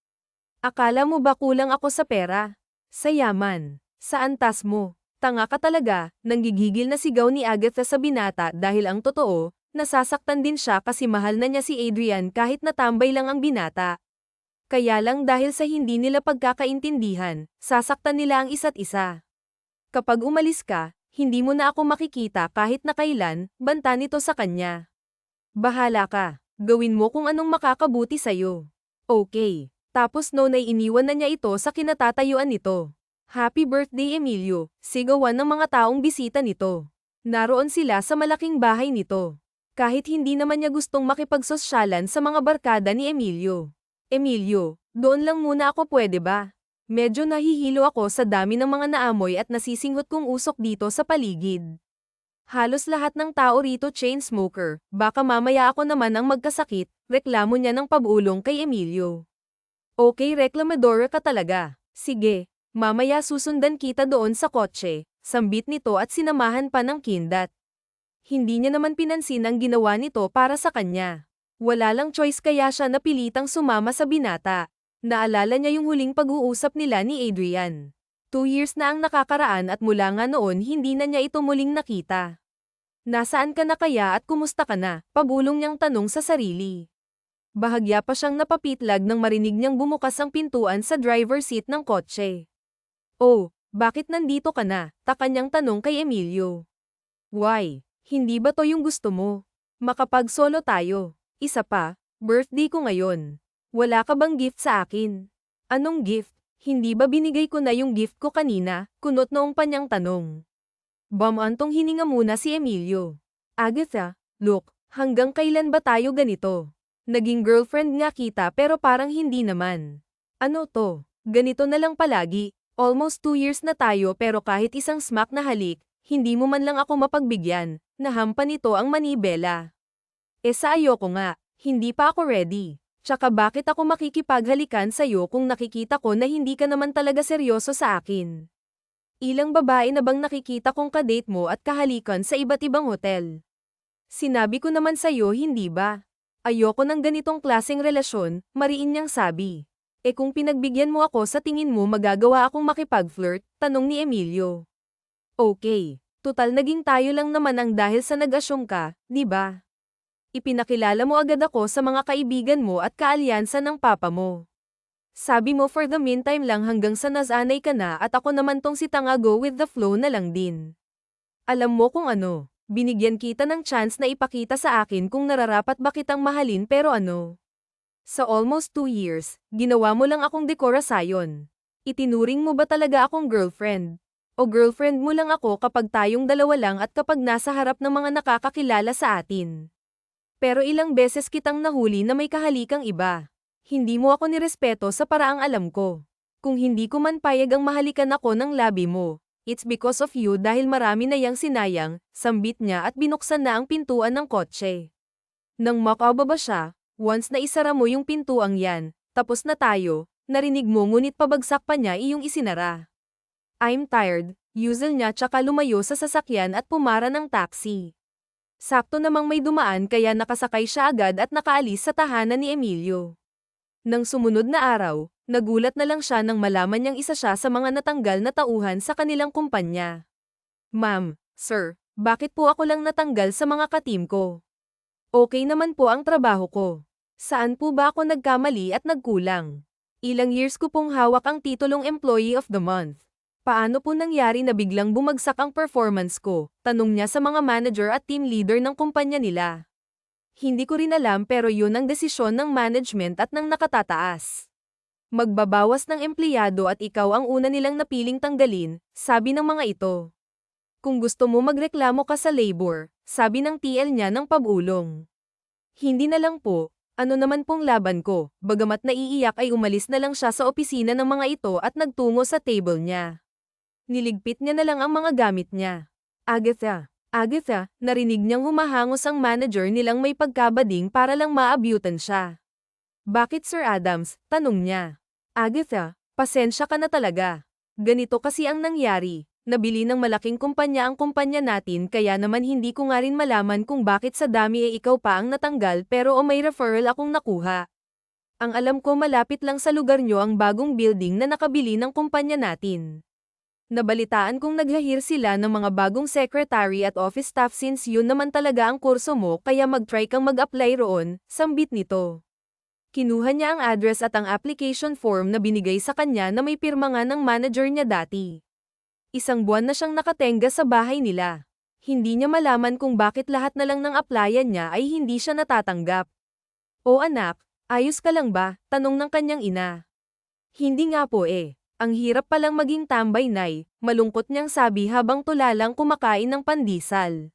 Akala mo ba kulang ako sa pera? Sa yaman? Sa antas mo? Tanga ka talaga, nanggigigil na sigaw ni Agatha sa binata dahil ang totoo, nasasaktan din siya kasi mahal na niya si Adrian kahit natambay lang ang binata. Kaya lang dahil sa hindi nila pagkakaintindihan, sasaktan nila ang isa't isa. Kapag umalis ka, Hindi mo na ako makikita kahit na kailan, banta nito sa kanya. Bahala ka. Gawin mo kung anong makakabuti sa'yo. Okay. Tapos noon ay iniwan na niya ito sa kinatatayuan nito. Happy birthday Emilio, sigawan ng mga taong bisita nito. Naroon sila sa malaking bahay nito. Kahit hindi naman niya gustong makipagsosyalan sa mga barkada ni Emilio. Emilio, doon lang muna ako pwede ba? Medyo nahihilo ako sa dami ng mga naamoy at nasisinghot kong usok dito sa paligid. Halos lahat ng tao rito chain smoker, baka mamaya ako naman ang magkasakit, reklamo niya ng pabulong kay Emilio. Okay, reklamadora ka talaga. Sige, mamaya susundan kita doon sa kotse, sambit nito at sinamahan pa ng kindat. Hindi niya naman pinansin ang ginawa nito para sa kanya. Wala lang choice kaya siya napilitang sumama sa binata. Naalala niya yung huling pag-uusap nila ni Adrian. 2 years na ang nakakaraan at mula nga noon hindi na niya ito muling nakita. Nasaan ka na kaya at kumusta ka na? Pabulong niyang tanong sa sarili. Bahagya pa siyang napapitlag nang marinig niyang bumukas ang pintuan sa driver seat ng kotse. Oh, bakit nandito ka na? Taka niyang tanong kay Emilio. Why? Hindi ba to yung gusto mo? Makapag-solo tayo. Isa pa, birthday ko ngayon. Wala ka bang gift sa akin? Anong gift? Hindi ba binigay ko na yung gift ko kanina? Kunot noong pa niyang tanong. Bamantong hininga muna si Emilio. Agatha, look, hanggang kailan ba tayo ganito? Naging girlfriend nga kita pero parang hindi naman. Ano to? Ganito na lang palagi. Almost 2 years na tayo pero kahit isang smack na halik, hindi mo man lang ako mapagbigyan. Nahampa nito ang manibela. Sa ayoko nga, hindi pa ako ready. Tsaka bakit ako makikipaghalikan sa'yo kung nakikita ko na hindi ka naman talaga seryoso sa akin? Ilang babae na bang nakikita kong kadate mo at kahalikan sa iba't ibang hotel? Sinabi ko naman sa'yo hindi ba? Ayoko ng ganitong klaseng relasyon, mariin niyang sabi. Kung pinagbigyan mo ako sa tingin mo magagawa akong makipag-flirt, tanong ni Emilio. Okay, tutal naging tayo lang naman ang dahil sa nag-asyong ka, di ba? Ipinakilala mo agad ako sa mga kaibigan mo at kaalyansa ng papa mo. Sabi mo for the meantime lang hanggang sa nasanay ka na at ako naman tong si tanga go with the flow na lang din. Alam mo kung ano, binigyan kita ng chance na ipakita sa akin kung nararapat ba kitang mahalin pero ano. Sa almost 2 years, ginawa mo lang akong dekorasayon. Itinuring mo ba talaga akong girlfriend? O girlfriend mo lang ako kapag tayong dalawa lang at kapag nasa harap ng mga nakakakilala sa atin? Pero ilang beses kitang nahuli na may kahalikang iba. Hindi mo ako nirespeto sa paraang alam ko. Kung hindi ko man payag ang mahalikan ako ng labi mo, it's because of you dahil marami na yang sinayang, sambit niya at binuksan na ang pintuan ng kotse. Nang makababa siya, once na isara mo yung pintuang yan, tapos na tayo, narinig mo ngunit pabagsak pa niya iyong isinara. I'm tired, yuzel niya tsaka lumayo sa sasakyan at pumara ng taxi. Sakto namang may dumaan kaya nakasakay siya agad at nakaalis sa tahanan ni Emilio. Nang sumunod na araw, nagulat na lang siya nang malaman niyang isa siya sa mga natanggal na tauhan sa kanilang kumpanya. Ma'am, sir, bakit po ako lang natanggal sa mga ka-team ko? Okay naman po ang trabaho ko. Saan po ba ako nagkamali at nagkulang? Ilang years ko pong hawak ang titulong Employee of the Month. Paano po nangyari na biglang bumagsak ang performance ko? Tanong niya sa mga manager at team leader ng kumpanya nila. Hindi ko rin alam pero yun ang desisyon ng management at ng nakatataas. Magbabawas ng empleyado at ikaw ang una nilang napiling tanggalin, sabi ng mga ito. Kung gusto mo magreklamo ka sa labor, sabi ng TL niya ng pabulong. Hindi na lang po, ano naman pong laban ko, bagamat naiiyak ay umalis na lang siya sa opisina ng mga ito at nagtungo sa table niya. Niligpit niya na lang ang mga gamit niya. Agatha, narinig niyang humahangos ang manager nilang may pagkabading para lang maabyutan siya. Bakit Sir Adams? Tanong niya. Agatha, pasensya ka na talaga. Ganito kasi ang nangyari, nabili ng malaking kumpanya ang kumpanya natin kaya naman hindi ko nga rin malaman kung bakit sa dami ikaw pa ang natanggal pero may referral akong nakuha. Ang alam ko malapit lang sa lugar nyo ang bagong building na nakabili ng kumpanya natin. Nabalitaan kong naghahir sila ng mga bagong secretary at office staff since yun naman talaga ang kurso mo kaya mag-try kang mag-apply roon, sambit nito. Kinuha niya ang address at ang application form na binigay sa kanya na may pirma nga ng manager niya dati. 1 buwan na siyang nakatenga sa bahay nila. Hindi niya malaman kung bakit lahat na lang ng applyan niya ay hindi siya natatanggap. O anak, ayos ka lang ba? Tanong ng kanyang ina. Hindi nga po eh. Ang hirap palang maging tambay, Nay, malungkot niyang sabi habang tulalang kumakain ng pandesal.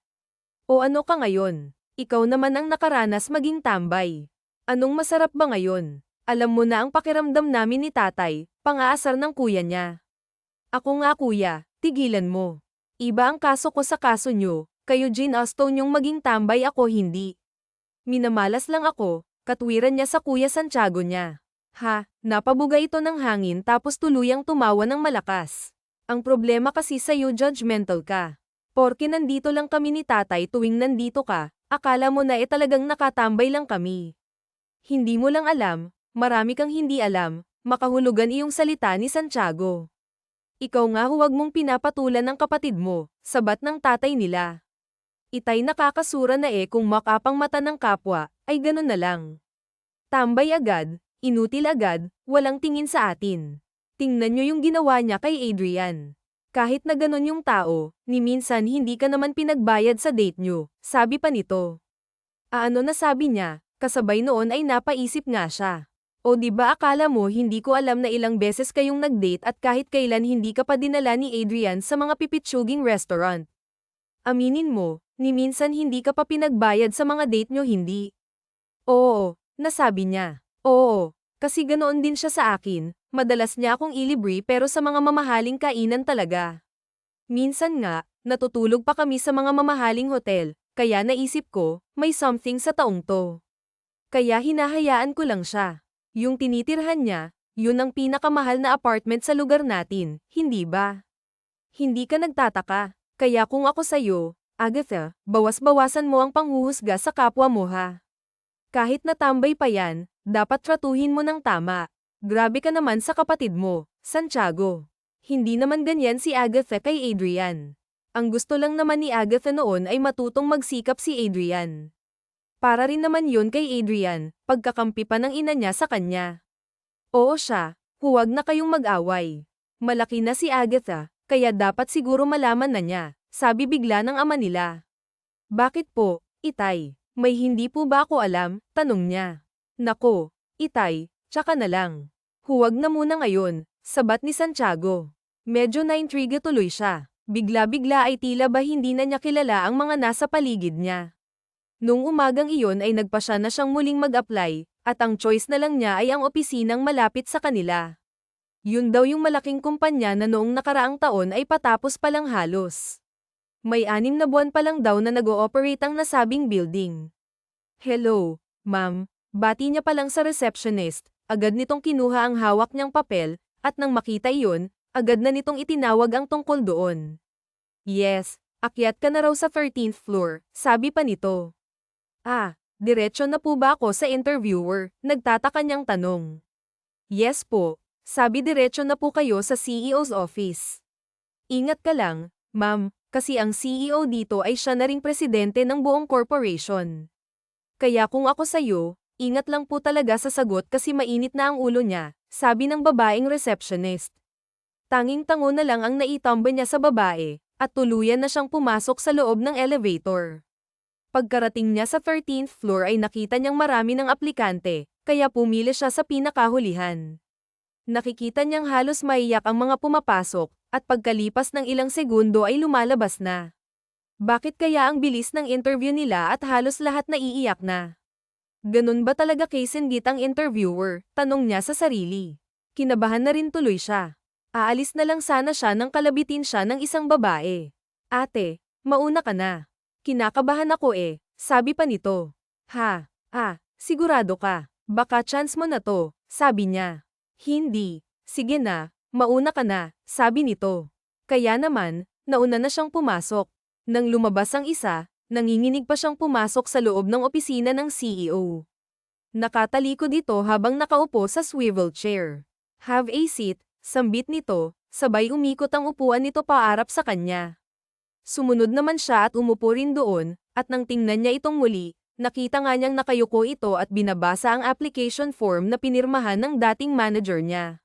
O ano ka ngayon? Ikaw naman ang nakaranas maging tambay. Anong masarap ba ngayon? Alam mo na ang pakiramdam namin ni tatay, pang-aasar ng kuya niya. Ako nga kuya, tigilan mo. Iba ang kaso ko sa kaso nyo, kayo Jane Austen yung maging tambay, ako hindi. Minamalas lang ako, katwiran niya sa kuya Santiago niya. Ha, napabuga ito ng hangin tapos tuluyang tumawa ng malakas. Ang problema kasi sa'yo, judgmental ka. Porke nandito lang kami ni tatay tuwing nandito ka, akala mo na talagang nakatambay lang kami. Hindi mo lang alam, marami kang hindi alam, makahulugan iyong salita ni Santiago. Ikaw nga huwag mong pinapatulan ng kapatid mo, sabat ng tatay nila. Itay nakakasura na kung makapang mata ng kapwa, ay ganun na lang. Tambay agad, inutil agad, walang tingin sa atin. Tingnan nyo yung ginawa niya kay Adrian. Kahit na ganun yung tao, ni minsan hindi ka naman pinagbayad sa date nyo, sabi pa nito. Ano na sabi niya, kasabay noon ay napaisip nga siya. O di ba akala mo hindi ko alam na ilang beses kayong nag-date at kahit kailan hindi ka pa dinala ni Adrian sa mga pipitsuging restaurant. Aminin mo, ni minsan hindi ka pa pinagbayad sa mga date nyo, hindi. Oo, nasabi niya. Oo, kasi ganoon din siya sa akin. Madalas niya akong ilibre pero sa mga mamahaling kainan talaga. Minsan nga, natutulog pa kami sa mga mamahaling hotel, kaya naisip ko, may something sa taong to. Kaya hinahayaan ko lang siya. Yung tinitirhan niya, yun ang pinakamahal na apartment sa lugar natin, hindi ba? Hindi ka nagtataka, kaya kung ako sa'yo, Agatha, bawas-bawasan mo ang panghuhusga sa kapwa mo ha. Kahit natambay pa yan, dapat tratuhin mo ng tama. Grabe ka naman sa kapatid mo, Santiago. Hindi naman ganyan si Agatha kay Adrian. Ang gusto lang naman ni Agatha noon ay matutong magsikap si Adrian. Para rin naman yun kay Adrian, pagkakampi pa ng ina niya sa kanya. Oo siya, huwag na kayong mag-away. Malaki na si Agatha, kaya dapat siguro malaman na niya, sabi bigla ng ama nila. Bakit po, Itay? May hindi po ba ako alam? Tanong niya. Nako, Itay, tsaka na lang. Huwag na muna ngayon, sabat ni Santiago. Medyo na-intriga tuloy siya. Bigla-bigla ay tila ba hindi na niya kilala ang mga nasa paligid niya. Nung umagang iyon ay nagpasya na siyang muling mag-apply, at ang choice na lang niya ay ang opisinang malapit sa kanila. Yun daw yung malaking kumpanya na noong nakaraang taon ay patapos pa lang halos. May 6 na buwan pa lang daw na nag-ooperate ang nasabing building. Hello, ma'am, bati niya pa lang sa receptionist. Agad nitong kinuha ang hawak niyang papel, at nang makita iyon, agad na nitong itinawag ang tungkol doon. Yes, akyat ka na raw sa 13th floor, sabi pa nito. Diretso na po ba ako sa interviewer? Nagtataka niyang tanong. Yes po, sabi diretso na po kayo sa CEO's office. Ingat ka lang, ma'am, kasi ang CEO dito ay siya na ring presidente ng buong corporation. Kaya kung ako sa'yo, ingat lang po talaga sa sagot kasi mainit na ang ulo niya, sabi ng babaeng receptionist. Tanging-tango na lang ang naitambe niya sa babae, at tuluyan na siyang pumasok sa loob ng elevator. Pagkarating niya sa 13th floor ay nakita niyang marami ng aplikante, kaya pumili siya sa pinakahulihan. Nakikita niyang halos maiyak ang mga pumapasok, at pagkalipas ng ilang segundo ay lumalabas na. Bakit kaya ang bilis ng interview nila at halos lahat naiiyak na? Ganun ba talaga kaisinggit ang interviewer? Tanong niya sa sarili. Kinabahan na rin tuloy siya. Aalis na lang sana siya nang kalabitin siya ng isang babae. Ate, mauna ka na. Kinakabahan ako sabi pa nito. Sigurado ka. Baka chance mo na to, sabi niya. Hindi. Sige na, mauna ka na, sabi nito. Kaya naman, nauna na siyang pumasok. Nang lumabas ang isa, nanginginig pa siyang pumasok sa loob ng opisina ng CEO. Nakatalikod ito habang nakaupo sa swivel chair. Have a seat, sambit nito, sabay umikot ang upuan nito paarap sa kanya. Sumunod naman siya at umupo rin doon, at nang tingnan niya itong muli, nakita nga niyang nakayuko ito at binabasa ang application form na pinirmahan ng dating manager niya.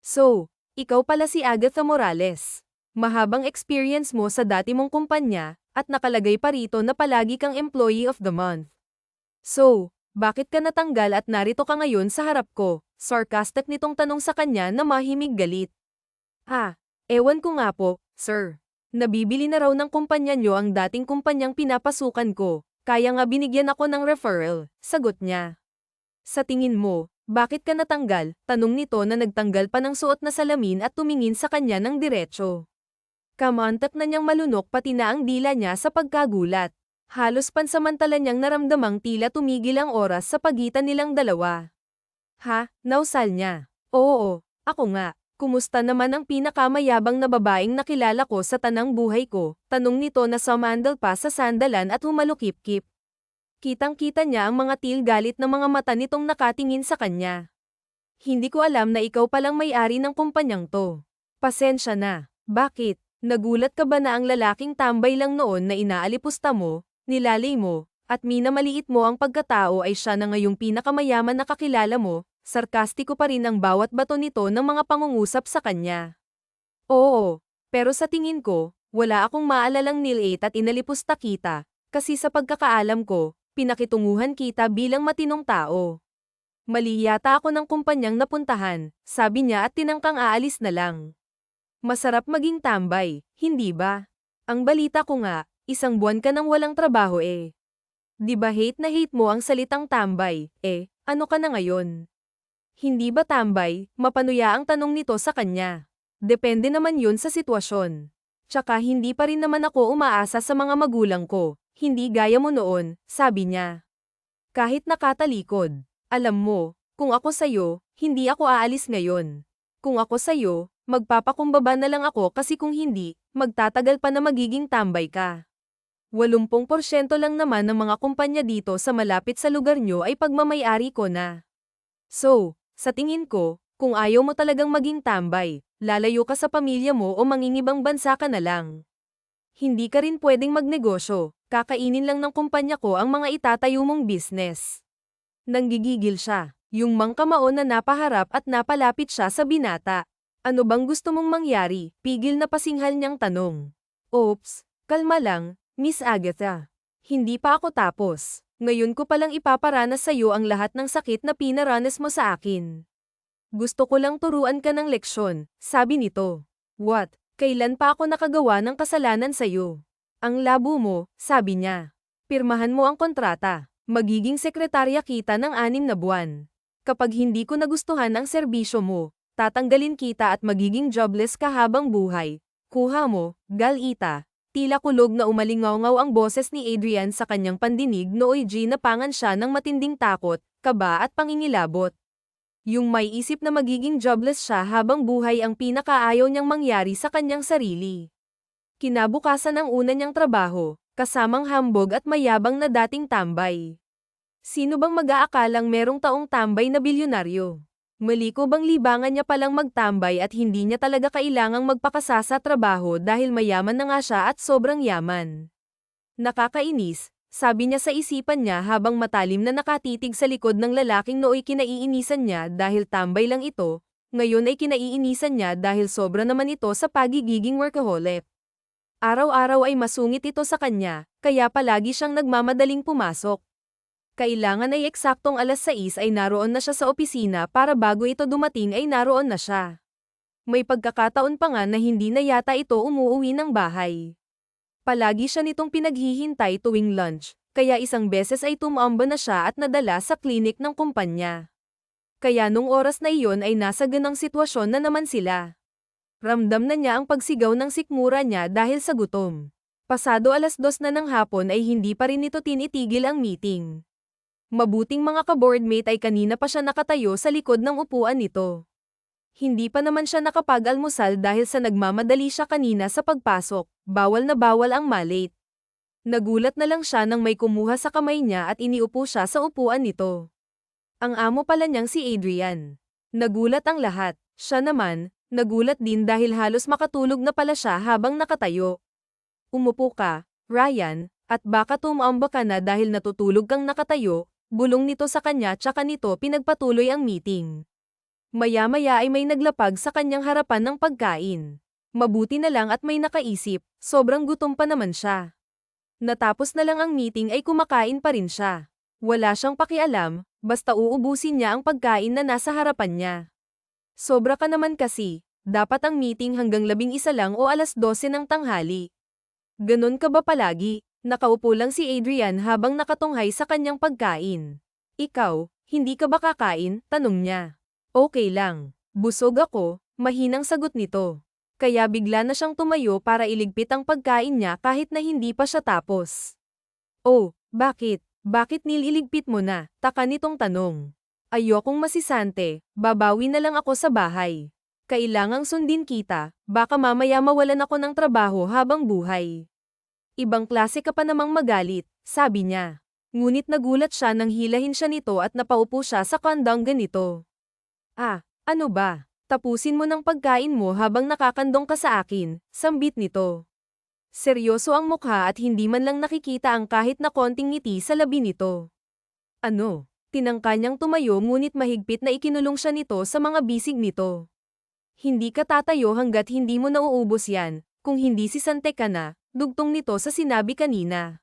So, ikaw pala si Agatha Morales. Mahabang experience mo sa dati mong kumpanya, at nakalagay pa rito na palagi kang Employee of the Month. So, bakit ka natanggal at narito ka ngayon sa harap ko? Sarcastic nitong tanong sa kanya na mahimig galit. Ewan ko nga po, sir. Nabibili na raw ng kumpanya nyo ang dating kumpanyang pinapasukan ko, kaya nga binigyan ako ng referral, sagot niya. Sa tingin mo, bakit ka natanggal? Tanong nito na nagtanggal pa ng suot na salamin at tumingin sa kanya ng diretso. Kamantak na niyang malunok pati na ang dila niya sa pagkagulat. Halos pansamantala niyang naramdamang tila tumigil ang oras sa pagitan nilang dalawa. Nausal niya. Oo, ako nga. Kumusta naman ang pinakamayabang na babaeng nakilala ko sa tanang buhay ko? Tanong nito na sumandal pa sa sandalan at humalukip-kip. Kitang-kita niya ang mga galit na mga mata nitong nakatingin sa kanya. Hindi ko alam na ikaw palang may-ari ng kumpanyang to. Pasensya na. Bakit? Nagulat ka ba na ang lalaking tambay lang noon na inaalipusta mo, nilalay mo, at minamaliit mo ang pagkatao ay siya na ngayong pinakamayaman na kakilala mo? Sarkastiko pa rin ang bawat bato nito ng mga pangungusap sa kanya. Oo, pero sa tingin ko, wala akong maalalang nilate at inalipusta kita, kasi sa pagkakaalam ko, pinakitunguhan kita bilang matinong tao. Mali yata ako ng kumpanyang napuntahan, sabi niya at tinangkang aalis na lang. Masarap maging tambay, hindi ba? Ang balita ko nga, 1 buwan ka nang walang trabaho eh. Di ba hate na hate mo ang salitang tambay, ano ka na ngayon? Hindi ba tambay? Mapanuya ang tanong nito sa kanya. Depende naman yun sa sitwasyon. Tsaka hindi pa rin naman ako umaasa sa mga magulang ko, hindi gaya mo noon, sabi niya. Kahit nakatalikod. Alam mo, kung ako sa'yo, hindi ako aalis ngayon. Kung ako sa'yo, magpapakumbaba na lang ako kasi kung hindi, magtatagal pa na magiging tambay ka. 80% lang naman ng mga kumpanya dito sa malapit sa lugar nyo ay pagmamay-ari ko na. So, sa tingin ko, kung ayaw mo talagang maging tambay, lalayo ka sa pamilya mo o mangingibang bansa ka na lang. Hindi ka rin pwedeng magnegosyo, kakainin lang ng kumpanya ko ang mga itatayo mong business. Nanggigigil siya, yung mangkamao na napaharap at napalapit siya sa binata. Ano bang gusto mong mangyari? Pigil na pasinghal niyang tanong. Oops, kalma lang, Miss Agatha. Hindi pa ako tapos. Ngayon ko palang ipaparanas sa'yo ang lahat ng sakit na pinaranas mo sa akin. Gusto ko lang turuan ka ng leksyon, sabi nito. What? Kailan pa ako nakagawa ng kasalanan sa'yo? Ang labo mo, sabi niya. Pirmahan mo ang kontrata. Magiging sekretarya kita ng 6 na buwan. Kapag hindi ko nagustuhan ang serbisyo mo, tatanggalin kita at magiging jobless ka habang buhay. Kuha mo, Galita. Tila kulog na umalingaw-ngaw ang boses ni Adrian sa kanyang pandinig nooy napangan siya ng matinding takot, kaba at pangingilabot. Yung may isip na magiging jobless siya habang buhay ang pinakaayaw niyang mangyari sa kanyang sarili. Kinabukasan ang una niyang trabaho, kasamang hambog at mayabang na dating tambay. Sino bang mag-aakalang merong taong tambay na bilyonaryo? Mali ko bang libangan niya palang magtambay at hindi niya talaga kailangang magpakasa sa trabaho dahil mayaman na nga siya at sobrang yaman? Nakakainis, sabi niya sa isipan niya habang matalim na nakatitig sa likod ng lalaking nooy kinaiinisan niya dahil tambay lang ito, ngayon ay kinaiinisan niya dahil sobra naman ito sa pagiging workaholic. Araw-araw ay masungit ito sa kanya, kaya palagi siyang nagmamadaling pumasok. Kailangan ay eksaktong 6:00 ay naroon na siya sa opisina para bago ito dumating ay naroon na siya. May pagkakataon pa nga na hindi na yata ito umuuwi ng bahay. Palagi siya nitong pinaghihintay tuwing lunch, kaya isang beses ay tumamba na siya at nadala sa klinik ng kumpanya. Kaya nung oras na iyon ay nasa ganang sitwasyon na naman sila. Ramdam na niya ang pagsigaw ng sikmura niya dahil sa gutom. Pasado 2:00 na ng hapon ay hindi pa rin ito tinitigil ang meeting. Mabuting mga ka-boardmate ay kanina pa siya nakatayo sa likod ng upuan nito. Hindi pa naman siya nakapag-almusal dahil sa nagmamadali siya kanina sa pagpasok, bawal na bawal ang malate. Nagulat na lang siya nang may kumuha sa kamay niya at iniupo siya sa upuan nito. Ang amo pala niyang si Adrian. Nagulat ang lahat, siya naman, nagulat din dahil halos makatulog na pala siya habang nakatayo. Umupo ka, Ryan, at baka tumamba ka na dahil natutulog kang nakatayo, bulong nito sa kanya tsaka nito pinagpatuloy ang meeting. Maya-maya ay may naglapag sa kanyang harapan ng pagkain. Mabuti na lang at may nakaisip, sobrang gutom pa naman siya. Natapos na lang ang meeting ay kumakain pa rin siya. Wala siyang pakialam, basta uubusin niya ang pagkain na nasa harapan niya. Sobra ka naman kasi, dapat ang meeting hanggang 11 lang o 12 ng tanghali. Ganon ka ba palagi? Nakaupo lang si Adrian habang nakatunghay sa kanyang pagkain. Ikaw, hindi ka ba kakain? Tanong niya. Okay lang. Busog ako, mahinang sagot nito. Kaya bigla na siyang tumayo para iligpit ang pagkain niya kahit na hindi pa siya tapos. Oh, bakit? Bakit nililigpit mo na? Taka nitong tanong. Ayokong masisante, babawi na lang ako sa bahay. Kailangang sundin kita, baka mamaya mawalan ako ng trabaho habang buhay. Ibang klase ka pa namang magalit, sabi niya. Ngunit nagulat siya nang hilahin siya nito at napaupo siya sa kandang ganito. Ah, ano ba? Tapusin mo ng pagkain mo habang nakakandong ka sa akin, sambit nito. Seryoso ang mukha at hindi man lang nakikita ang kahit na konting ngiti sa labi nito. Ano? Tinangka niyang tumayo ngunit mahigpit na ikinulong siya nito sa mga bisig nito. Hindi ka tatayo hanggat hindi mo nauubos yan, kung hindi sisante ka na, dugtong nito sa sinabi kanina.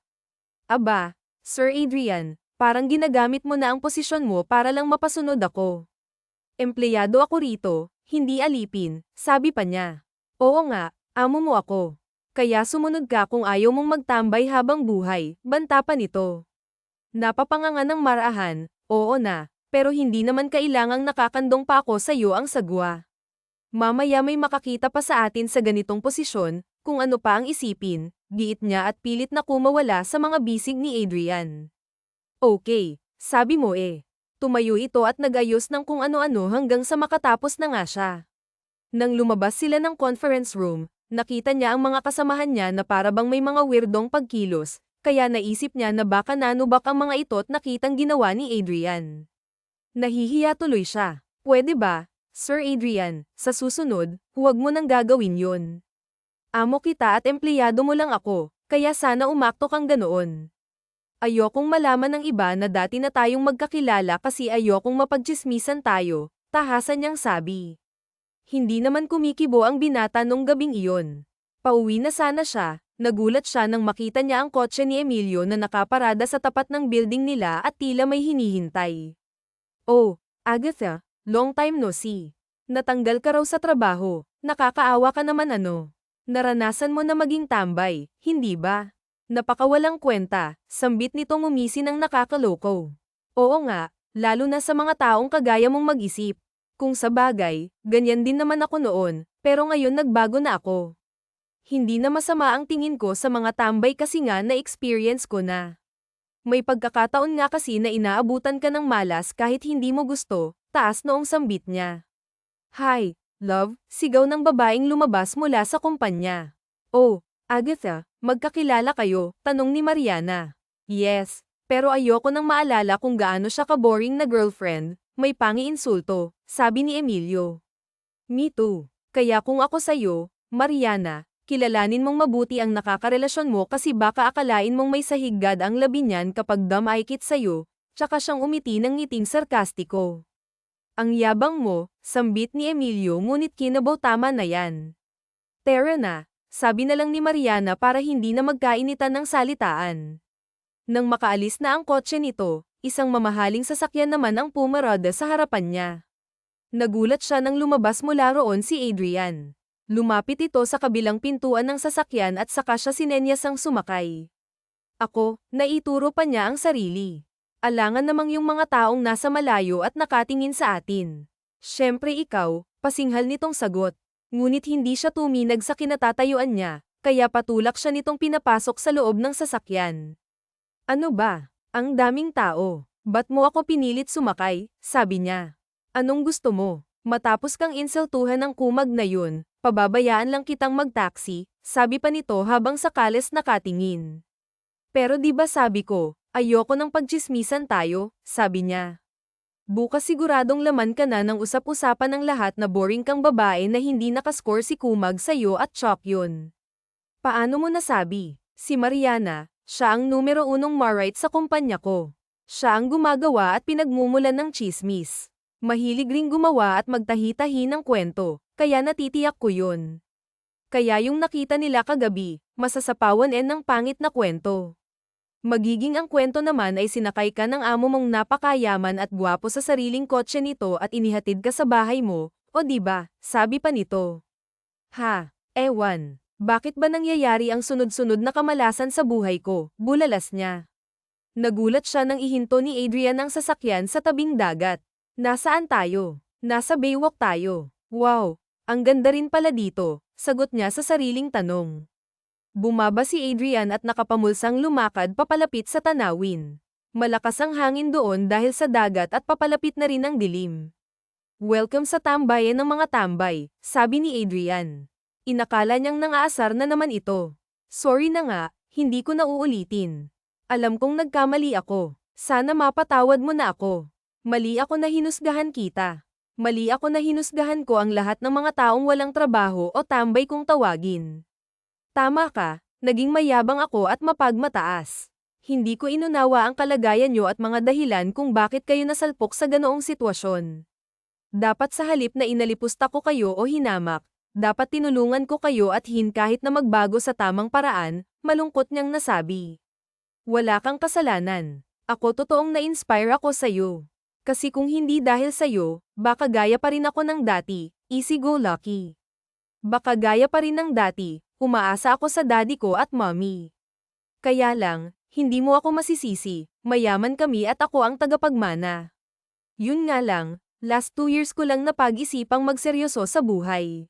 Aba, Sir Adrian, parang ginagamit mo na ang posisyon mo para lang mapasunod ako. Empleyado ako rito, hindi alipin, sabi pa niya. Oo nga, amo mo ako. Kaya sumunod ka kung ayaw mong magtambay habang buhay, banta pa nito. Napapanganga ng marahan, oo na, pero hindi naman kailangang nakakandong pa ako sa iyo ang sagwa. Mamaya may makakita pa sa atin sa ganitong posisyon, kung ano pa ang isipin, giit niya at pilit na kumawala sa mga bisig ni Adrian. Okay, sabi mo eh. Tumayo ito at nagayos ng kung ano-ano hanggang sa makatapos na nga siya. Nang lumabas sila ng conference room, nakita niya ang mga kasamahan niya na para bang may mga weirdong pagkilos, kaya naisip niya na baka nanubak ang mga ito at nakitang ginawa ni Adrian. Nahihiya tuloy siya. Pwede ba, Sir Adrian, sa susunod, huwag mo nang gagawin yun. Amo kita at empleyado mo lang ako, kaya sana umakto kang ganoon. Ayokong malaman ng iba na dati na tayong magkakilala kasi ayokong mapagtsismisan tayo, tahasan niyang sabi. Hindi naman kumikibo ang binata nung gabing iyon. Pauwi na sana siya, nagulat siya nang makita niya ang kotse ni Emilio na nakaparada sa tapat ng building nila at tila may hinihintay. Oh, Agatha, long time no see. Natanggal ka raw sa trabaho, nakakaawa ka naman ano. Naranasan mo na maging tambay, hindi ba? Napakawalang kwenta, sambit nitong umisi ng nakakaloko. Oo nga, lalo na sa mga taong kagaya mong mag-isip. Kung sa bagay, ganyan din naman ako noon, pero ngayon nagbago na ako. Hindi na masama ang tingin ko sa mga tambay kasi nga na-experience ko na. May pagkakataon nga kasi na inaabutan ka ng malas kahit hindi mo gusto, taas noong sambit niya. Hi, love, sigaw ng babaeng lumabas mula sa kumpanya. Oh, Agatha, magkakilala kayo, tanong ni Mariana. Yes, pero ayoko nang maalala kung gaano siya ka-boring na girlfriend, may pangi-insulto, sabi ni Emilio. Me too. Kaya kung ako sa'yo, Mariana, kilalanin mong mabuti ang nakakarelasyon mo kasi baka akalain mong may sahiggad ang labi niyan kapag damaykit sa'yo, tsaka siyang umiti ng ngiting sarkastiko. Ang yabang mo, sambit ni Emilio ngunit kinabaw tama na yan. Tara na, sabi na lang ni Mariana para hindi na magkainitan ng salitaan. Nang makaalis na ang kotse nito, isang mamahaling sasakyan naman ang pumarada sa harapan niya. Nagulat siya nang lumabas mula roon si Adrian. Lumapit ito sa kabilang pintuan ng sasakyan at saka siya sinenyasang sumakay. Ako, naituro pa niya ang sarili. Alangan namang yung mga taong nasa malayo at nakatingin sa atin. Siyempre ikaw, pasinghal nitong sagot. Ngunit hindi siya tuminag sa kinatatayuan niya, kaya patulak siya nitong pinapasok sa loob ng sasakyan. Ano ba? Ang daming tao. Ba't mo ako pinilit sumakay? Sabi niya. Anong gusto mo? Matapos kang insultuhan ng kumag na yun, pababayaan lang kitang mag-taxi, sabi pa nito habang sa kales nakatingin. Pero di ba sabi ko, ayoko ng pagtsismisan tayo, sabi niya. Bukas siguradong laman ka na ng usap-usapan ng lahat na boring kang babae na hindi nakascore si kumag sa'yo at chok yun. Paano mo nasabi? Si Mariana, siya ang numero 1 marite sa kumpanya ko. Siya ang gumagawa at pinagmumulan ng chismis. Mahilig ring gumawa at magtahi-tahi ng kwento, kaya natitiyak ko yun. Kaya yung nakita nila kagabi, masasapawan ng pangit na kwento. Magiging ang kwento naman ay sinakay ka ng amo mong napakayaman at gwapo sa sariling kotse nito at inihatid ka sa bahay mo, o di ba? Sabi pa nito. Ha, ewan. Bakit ba nangyayari ang sunod-sunod na kamalasan sa buhay ko? Bulalas niya. Nagulat siya nang ihinto ni Adrian ang sasakyan sa tabing dagat. Nasaan tayo? Nasa Baywalk tayo. Wow, ang ganda rin pala dito, sagot niya sa sariling tanong. Bumaba si Adrian at nakapamulsang lumakad papalapit sa tanawin. Malakas ang hangin doon dahil sa dagat at papalapit na rin ang dilim. Welcome sa tambayan ng mga tambay, sabi ni Adrian. Inakala niyang nangaasar na naman ito. Sorry na nga, hindi ko na uulitin. Alam kong nagkamali ako. Sana mapatawad mo na ako. Mali ako na hinusgahan kita. Mali ako na hinusgahan ko ang lahat ng mga taong walang trabaho o tambay kong tawagin. Tama ka, naging mayabang ako at mapagmataas. Hindi ko inunawa ang kalagayan niyo at mga dahilan kung bakit kayo nasalpok sa ganoong sitwasyon. Dapat sa halip na inalipusta ko kayo o hinamak, dapat tinulungan ko kayo at kahit na magbago sa tamang paraan, malungkot niyang nasabi. Wala kang kasalanan. Ako totoong na-inspire ako sa'yo. Kasi kung hindi dahil sa'yo, baka gaya pa rin ako ng dati, easy-go-lucky. Baka gaya pa rin ng dati, umaasa ako sa daddy ko at mommy. Kaya lang, hindi mo ako masisisi, mayaman kami at ako ang tagapagmana. Yun nga lang, last 2 years ko lang napag-isipang magseryoso sa buhay.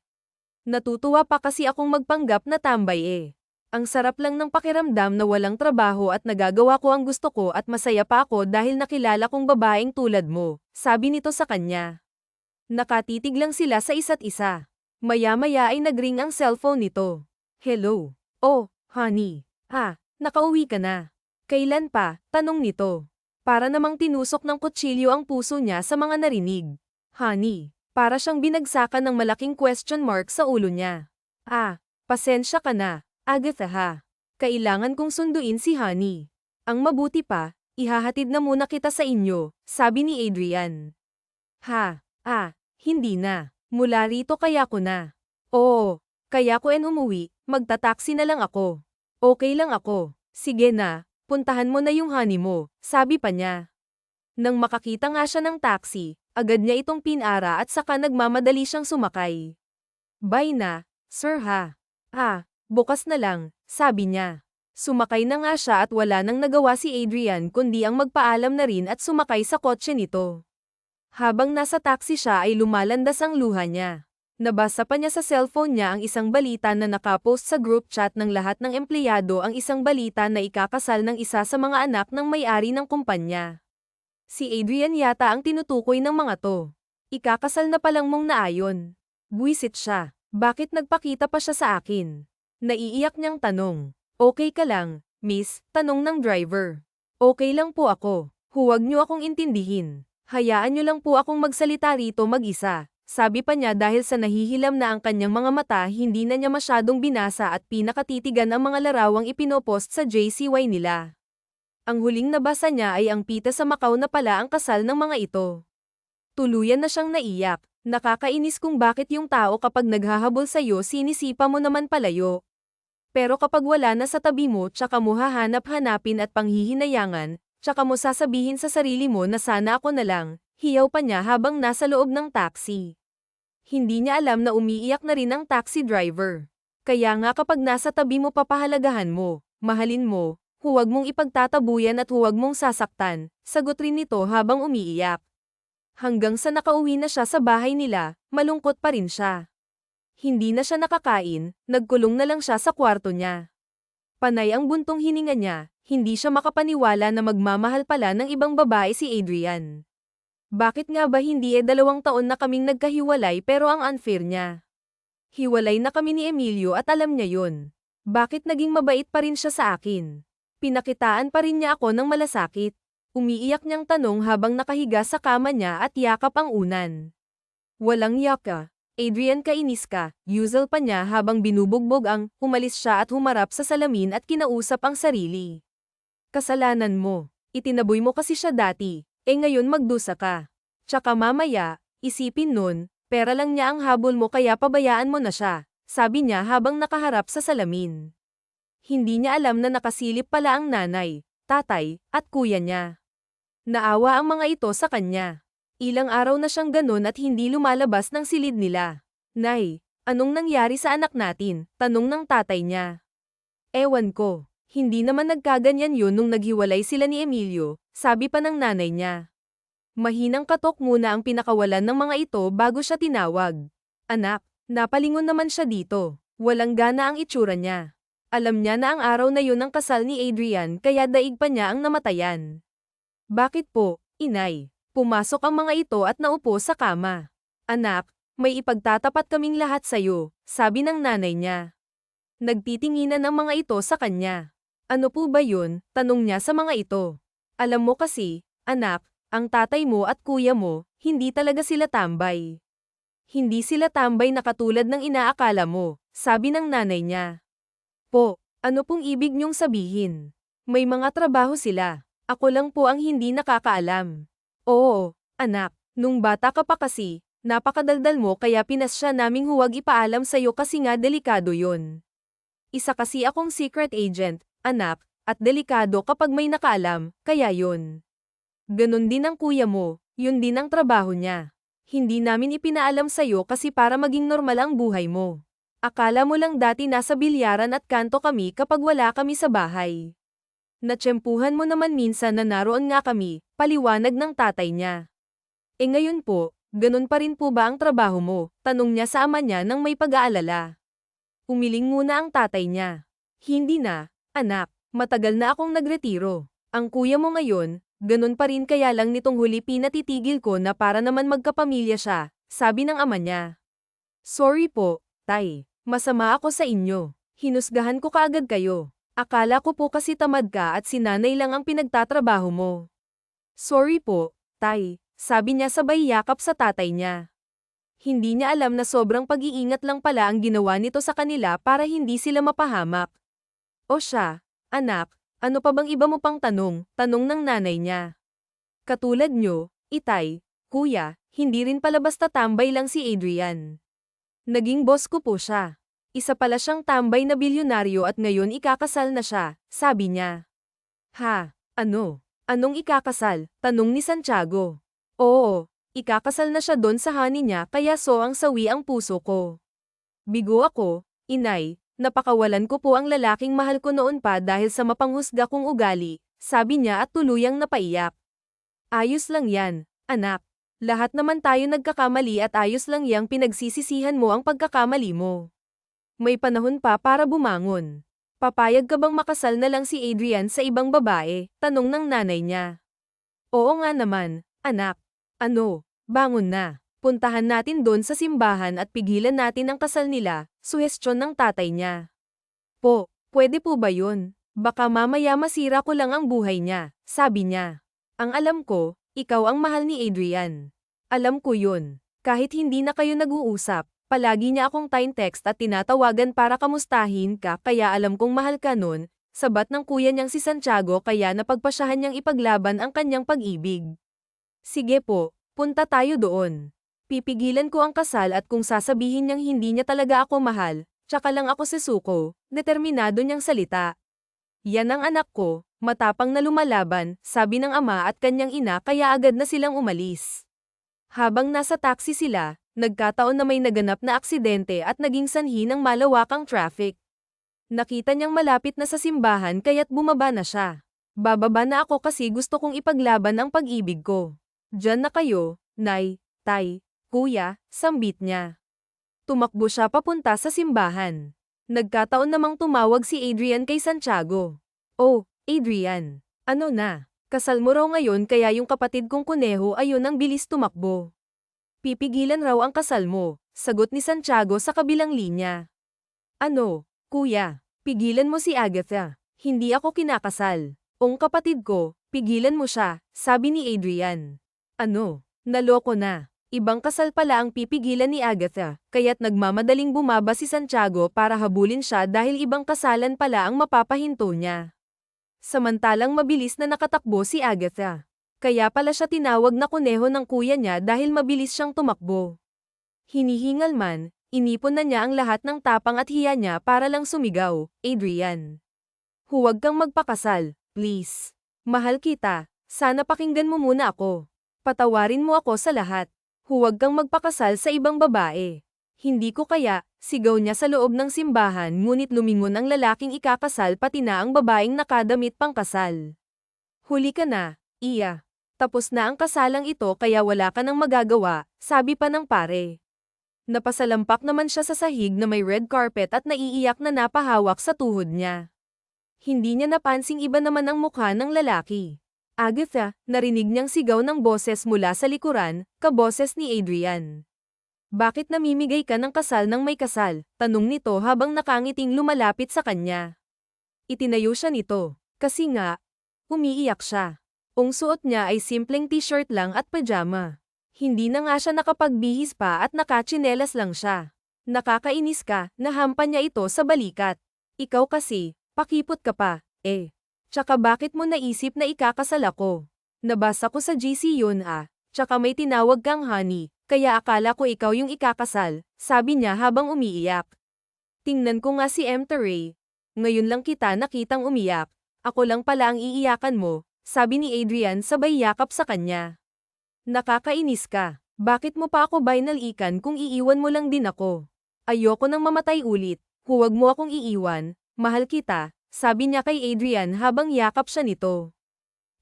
Natutuwa pa kasi akong magpanggap na tambay eh. Ang sarap lang ng pakiramdam na walang trabaho at nagagawa ko ang gusto ko at masaya pa ako dahil nakilala kong babaeng tulad mo, sabi nito sa kanya. Nakatitig lang sila sa isa't isa. Maya-maya ay nagring ang cellphone nito. Hello. Oh, honey. Nakauwi ka na. Kailan pa? Tanong nito. Para namang tinusok ng kutsilyo ang puso niya sa mga narinig. Honey. Para siyang binagsakan ng malaking question mark sa ulo niya. Pasensya ka na. Agatha ha. Kailangan kong sunduin si Honey. Ang mabuti pa, ihahatid na muna kita sa inyo, sabi ni Adrian. Hindi na. Mula rito kaya ko na. Oo, kaya ko umuwi, magtataksi na lang ako. Okay lang ako. Sige na, puntahan mo na yung honey mo, sabi pa niya. Nang makakita nga siya ng taxi, agad niya itong pinara at saka nagmamadali siyang sumakay. Bye na, sir ha. Bukas na lang, sabi niya. Sumakay na nga siya at wala nang nagawa si Adrian kundi ang magpaalam na rin at sumakay sa kotse nito. Habang nasa taxi siya ay lumalandas ang luha niya. Nabasa pa niya sa cellphone niya ang isang balita na nakapost sa group chat ng lahat ng empleyado, ang isang balita na ikakasal ng isa sa mga anak ng may-ari ng kumpanya. Si Adrian yata ang tinutukoy ng mga to. Ikakasal na palang mong naayon. Buwisit siya. Bakit nagpakita pa siya sa akin? Naiiyak niyang tanong. Okay ka lang, miss? Tanong ng driver. Okay lang po ako. Huwag niyo akong intindihin. Hayaan niyo lang po akong magsalita rito mag-isa. Sabi pa niya dahil sa nahihilam na ang kanyang mga mata, hindi na niya masyadong binasa at pinakatitigan ang mga larawang ipinopost sa JCY nila. Ang huling nabasa niya ay ang pita sa Macau na pala ang kasal ng mga ito. Tuluyan na siyang naiyak. Nakakainis kung bakit yung tao kapag naghahabol sa'yo sinisipa mo naman palayo. Pero kapag wala na sa tabi mo tsaka mo hahanap-hanapin at panghihinayangan, tsaka mo sasabihin sa sarili mo na sana ako na lang, hiyaw pa niya habang nasa loob ng taxi. Hindi niya alam na umiiyak na rin ang taxi driver. Kaya nga kapag nasa tabi mo papahalagahan mo, mahalin mo, huwag mong ipagtatabuyan at huwag mong sasaktan, sagot rin nito habang umiiyak. Hanggang sa nakauwi na siya sa bahay nila, malungkot pa rin siya. Hindi na siya nakakain, nagkulong na lang siya sa kwarto niya. Panay ang buntong hininga niya, hindi siya makapaniwala na magmamahal pala ng ibang babae si Adrian. Bakit nga ba hindi 2 taon na kaming nagkahiwalay pero ang unfair niya? Hiwalay na kami ni Emilio at alam niya yun. Bakit naging mabait pa rin siya sa akin? Pinakitaan pa rin niya ako ng malasakit. Umiiyak niyang tanong habang nakahiga sa kama niya at yakap ang unan. Walang yaka. Adrian, kainis ka, Yuzel pa niya habang binubugbog ang, umalis siya at humarap sa salamin at kinausap ang sarili. Kasalanan mo. Itinaboy mo kasi siya dati, ngayon magdusa ka. Tsaka mamaya, isipin nun, pera lang niya ang habol mo kaya pabayaan mo na siya, sabi niya habang nakaharap sa salamin. Hindi niya alam na nakasilip pala ang nanay, tatay, at kuya niya. Naawa ang mga ito sa kanya. Ilang araw na siyang ganun at hindi lumalabas ng silid nila. Nay, anong nangyari sa anak natin? Tanong ng tatay niya. Ewan ko. Hindi naman nagkaganyan yun nung naghiwalay sila ni Emilio, sabi pa ng nanay niya. Mahinang katok muna ang pinakawalan ng mga ito bago siya tinawag. Anak, napalingon naman siya dito. Walang gana ang itsura niya. Alam niya na ang araw na yun ang kasal ni Adrian kaya daig pa niya ang namatayan. Bakit po, inay? Pumasok ang mga ito at naupo sa kama. Anak, may ipagtatapat kaming lahat sayo, sabi ng nanay niya. Nagtitinginan ang mga ito sa kanya. Ano po ba yun? Tanong niya sa mga ito. Alam mo kasi, anak, ang tatay mo at kuya mo, hindi talaga sila tambay. Hindi sila tambay na katulad ng inaakala mo, sabi ng nanay niya. Po, ano pong ibig niyong sabihin? May mga trabaho sila. Ako lang po ang hindi nakakaalam. Oo, anak, nung bata ka pa kasi, napakadaldal mo kaya pinasya naming huwag ipaalam sa'yo kasi nga delikado yon. Isa kasi akong secret agent, anak, at delikado kapag may nakaalam, kaya yun. Ganon din ang kuya mo, yun din ang trabaho niya. Hindi namin ipinaalam sa'yo kasi para maging normal ang buhay mo. Akala mo lang dati nasa bilyaran at kanto kami kapag wala kami sa bahay. Natsyempuhan mo naman minsan na naroon nga kami, paliwanag ng tatay niya. E ngayon po, ganon pa rin po ba ang trabaho mo? Tanong niya sa ama niya nang may pag-aalala. Umiling muna ang tatay niya. Hindi na, anak, matagal na akong nagretiro. Ang kuya mo ngayon, ganon pa rin kaya lang nitong huli pinatitigil ko na para naman magkapamilya siya, sabi ng ama niya. Sorry po, tay, masama ako sa inyo. Hinusgahan ko kaagad kayo. Akala ko po kasi tamad ka at si nanay lang ang pinagtatrabaho mo. Sorry po, tay, sabi niya sabay yakap sa tatay niya. Hindi niya alam na sobrang pag-iingat lang pala ang ginawa nito sa kanila para hindi sila mapahamak. O siya, anak, ano pa bang iba mo pang tanong? Tanong ng nanay niya. Katulad nyo, itay, kuya, hindi rin pala basta tambay lang si Adrian. Naging boss ko po siya. Isa pala siyang tambay na bilyonaryo at ngayon ikakasal na siya, sabi niya. Ha, ano? Anong ikakasal? Tanong ni Santiago. Oo. Ikakasal na siya doon sa honey niya kaya so ang sawi ang puso ko. Bigo ako, inay, napakawalan ko po ang lalaking mahal ko noon pa dahil sa mapanghusga kong ugali, sabi niya at tuluyang napaiyak. Ayos lang yan, anak. Lahat naman tayo nagkakamali at ayos lang yang pinagsisisihan mo ang pagkakamali mo. May panahon pa para bumangon. Papayag ka bang makasal na lang si Adrian sa ibang babae? Tanong ng nanay niya. Oo nga naman, anak. Ano? Bangon na. Puntahan natin doon sa simbahan at pigilan natin ang kasal nila, suhestyon ng tatay niya. Po, pwede po ba yun? Baka mamaya masira ko lang ang buhay niya, sabi niya. Ang alam ko, ikaw ang mahal ni Adrian. Alam ko yun. Kahit hindi na kayo nag-uusap, palagi niya akong time-text at tinatawagan para kamustahin ka kaya alam kong mahal ka nun, sabat ng kuya niyang si Santiago kaya napagpasyahan niyang ipaglaban ang kanyang pag-ibig. Sige po. Punta tayo doon. Pipigilan ko ang kasal at kung sasabihin niyang hindi niya talaga ako mahal, tsaka lang ako sesuko, determinado niyang salita. Yan ang anak ko, matapang na lumalaban, sabi ng ama at kanyang ina kaya agad na silang umalis. Habang nasa taxi sila, nagkataon na may naganap na aksidente at naging sanhi ng malawakang traffic. Nakita niyang malapit na sa simbahan kaya't bumaba na siya. Bababa na ako kasi gusto kong ipaglaban ang pag-ibig ko. Diyan na kayo, nay, tay, kuya, sambit niya. Tumakbo siya papunta sa simbahan. Nagkataon namang tumawag si Adrian kay Santiago. Oh, Adrian, ano na? Kasal mo raw ngayon kaya yung kapatid kong kuneho ayun ang bilis tumakbo. Pipigilan raw ang kasal mo, sagot ni Santiago sa kabilang linya. Ano, kuya, pigilan mo si Agatha, hindi ako kinakasal. Ong kapatid ko, pigilan mo siya, sabi ni Adrian. Ano? Naloko na. Ibang kasal pala ang pipigilan ni Agatha, kaya't nagmamadaling bumaba si Santiago para habulin siya dahil ibang kasalan pala ang mapapahinto niya. Samantalang mabilis na nakatakbo si Agatha. Kaya pala siya tinawag na kuneho ng kuya niya dahil mabilis siyang tumakbo. Hinihingal man, Inipon na niya ang lahat ng tapang at hiya niya para lang sumigaw, Adrian. Huwag kang magpakasal, please. Mahal kita. Sana pakinggan mo muna ako. Patawarin mo ako sa lahat. Huwag kang magpakasal sa ibang babae. Hindi ko kaya, sigaw niya sa loob ng simbahan ngunit lumingon ang lalaking ikakasal pati na ang babaeng nakadamit pang kasal. Huli ka na, Iya. Tapos na ang kasalang ito kaya wala ka nang magagawa, sabi pa ng pare. Napasalampak naman siya sa sahig na may red carpet at naiiyak na napahawak sa tuhod niya. Hindi niya napansing iba naman ang mukha ng lalaki. Agatha, narinig niyang sigaw ng boses mula sa likuran, kaboses ni Adrian. Bakit namimigay ka ng kasal ng may kasal? Tanong nito habang nakangiting lumalapit sa kanya. Itinayo siya nito. Kasi nga, umiiyak siya. Ang suot niya ay simpleng t-shirt lang at pajama. Hindi na nga siya nakapagbihis pa at nakatsinelas lang siya. Nakakainis ka, nahampa niya ito sa balikat. Ikaw kasi, pakipot ka pa, eh. Tsaka bakit mo naisip na ikakasal ako? Nabasa ko sa GC yun ah. Tsaka may tinawag kang honey, kaya akala ko ikaw yung ikakasal, sabi niya habang umiiyak. Tingnan ko nga si Ray. Ngayon lang kita nakitang umiyak. Ako lang pala ang iiyakan mo, sabi ni Adrian sabay yakap sa kanya. Nakakainis ka. Bakit mo pa ako binalikan kung iiwan mo lang din ako? Ayoko nang mamatay ulit. Huwag mo akong iiwan. Mahal kita, sabi niya kay Adrian habang yakap siya nito.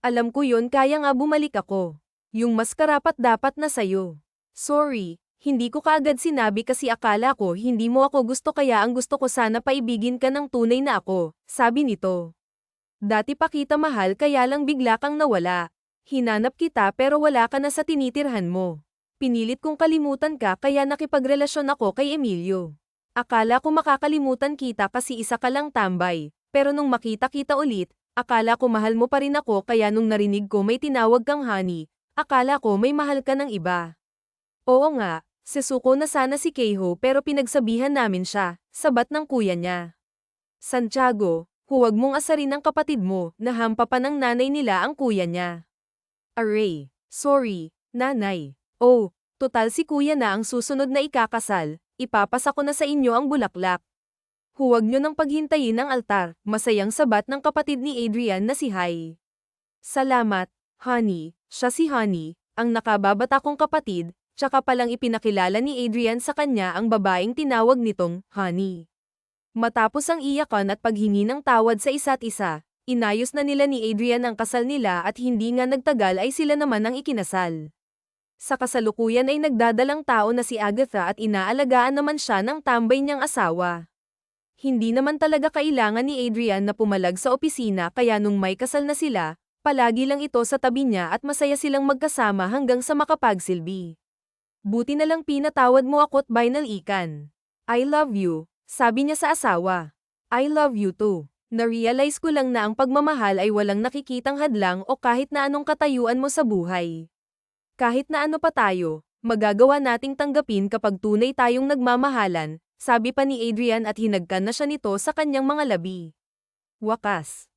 Alam ko yun kaya nga bumalik ako. Yung mas karapat dapat na sayo. Sorry, hindi ko kaagad sinabi kasi akala ko hindi mo ako gusto kaya ang gusto ko sana paibigin ka ng tunay na ako, sabi nito. Dati pa kita mahal kaya lang bigla kang nawala. Hinanap kita pero wala ka na sa tinitirhan mo. Pinilit kong kalimutan ka kaya nakipagrelasyon ako kay Emilio. Akala ko makakalimutan kita kasi isa ka lang tambay, pero nung makita kita ulit, akala ko mahal mo pa rin ako kaya nung narinig ko may tinawag kang honey, akala ko may mahal ka ng iba. Oo nga, sesuko na sana si Keiho pero pinagsabihan namin siya, sabat ng kuya niya. Santiago, huwag mong asarin ang kapatid mo, nahampa pa ng nanay nila ang kuya niya. Aray, sorry, nanay. Oh, total si kuya na ang susunod na ikakasal, ipapasa ko na sa inyo ang bulaklak. Huwag nyo nang paghintayin ang altar, masayang sabat ng kapatid ni Adrian na si Hai. Salamat, honey, siya si Honey, ang nakababata kong kapatid, tsaka palang ipinakilala ni Adrian sa kanya ang babaeng tinawag nitong Honey. Matapos ang iyakan at paghingi ng tawad sa isa't isa, inayos na nila ni Adrian ang kasal nila at hindi nga nagtagal ay sila naman ang ikinasal. Sa kasalukuyan ay nagdadalang tao na si Agatha at inaalagaan naman siya ng tambay niyang asawa. Hindi naman talaga kailangan ni Adrian na pumalag sa opisina kaya nung may kasal na sila, palagi lang ito sa tabi niya at masaya silang magkasama hanggang sa makapagsilbi. Buti na lang pinatawad mo ako't binalikan. I love you, sabi niya sa asawa. I love you too. Na-realize ko lang na ang pagmamahal ay walang nakikitang hadlang o kahit na anong katayuan mo sa buhay. Kahit na ano pa tayo, magagawa nating tanggapin kapag tunay tayong nagmamahalan, sabi pa ni Adrian at hinagkan na siya nito sa kanyang mga labi. Wakas.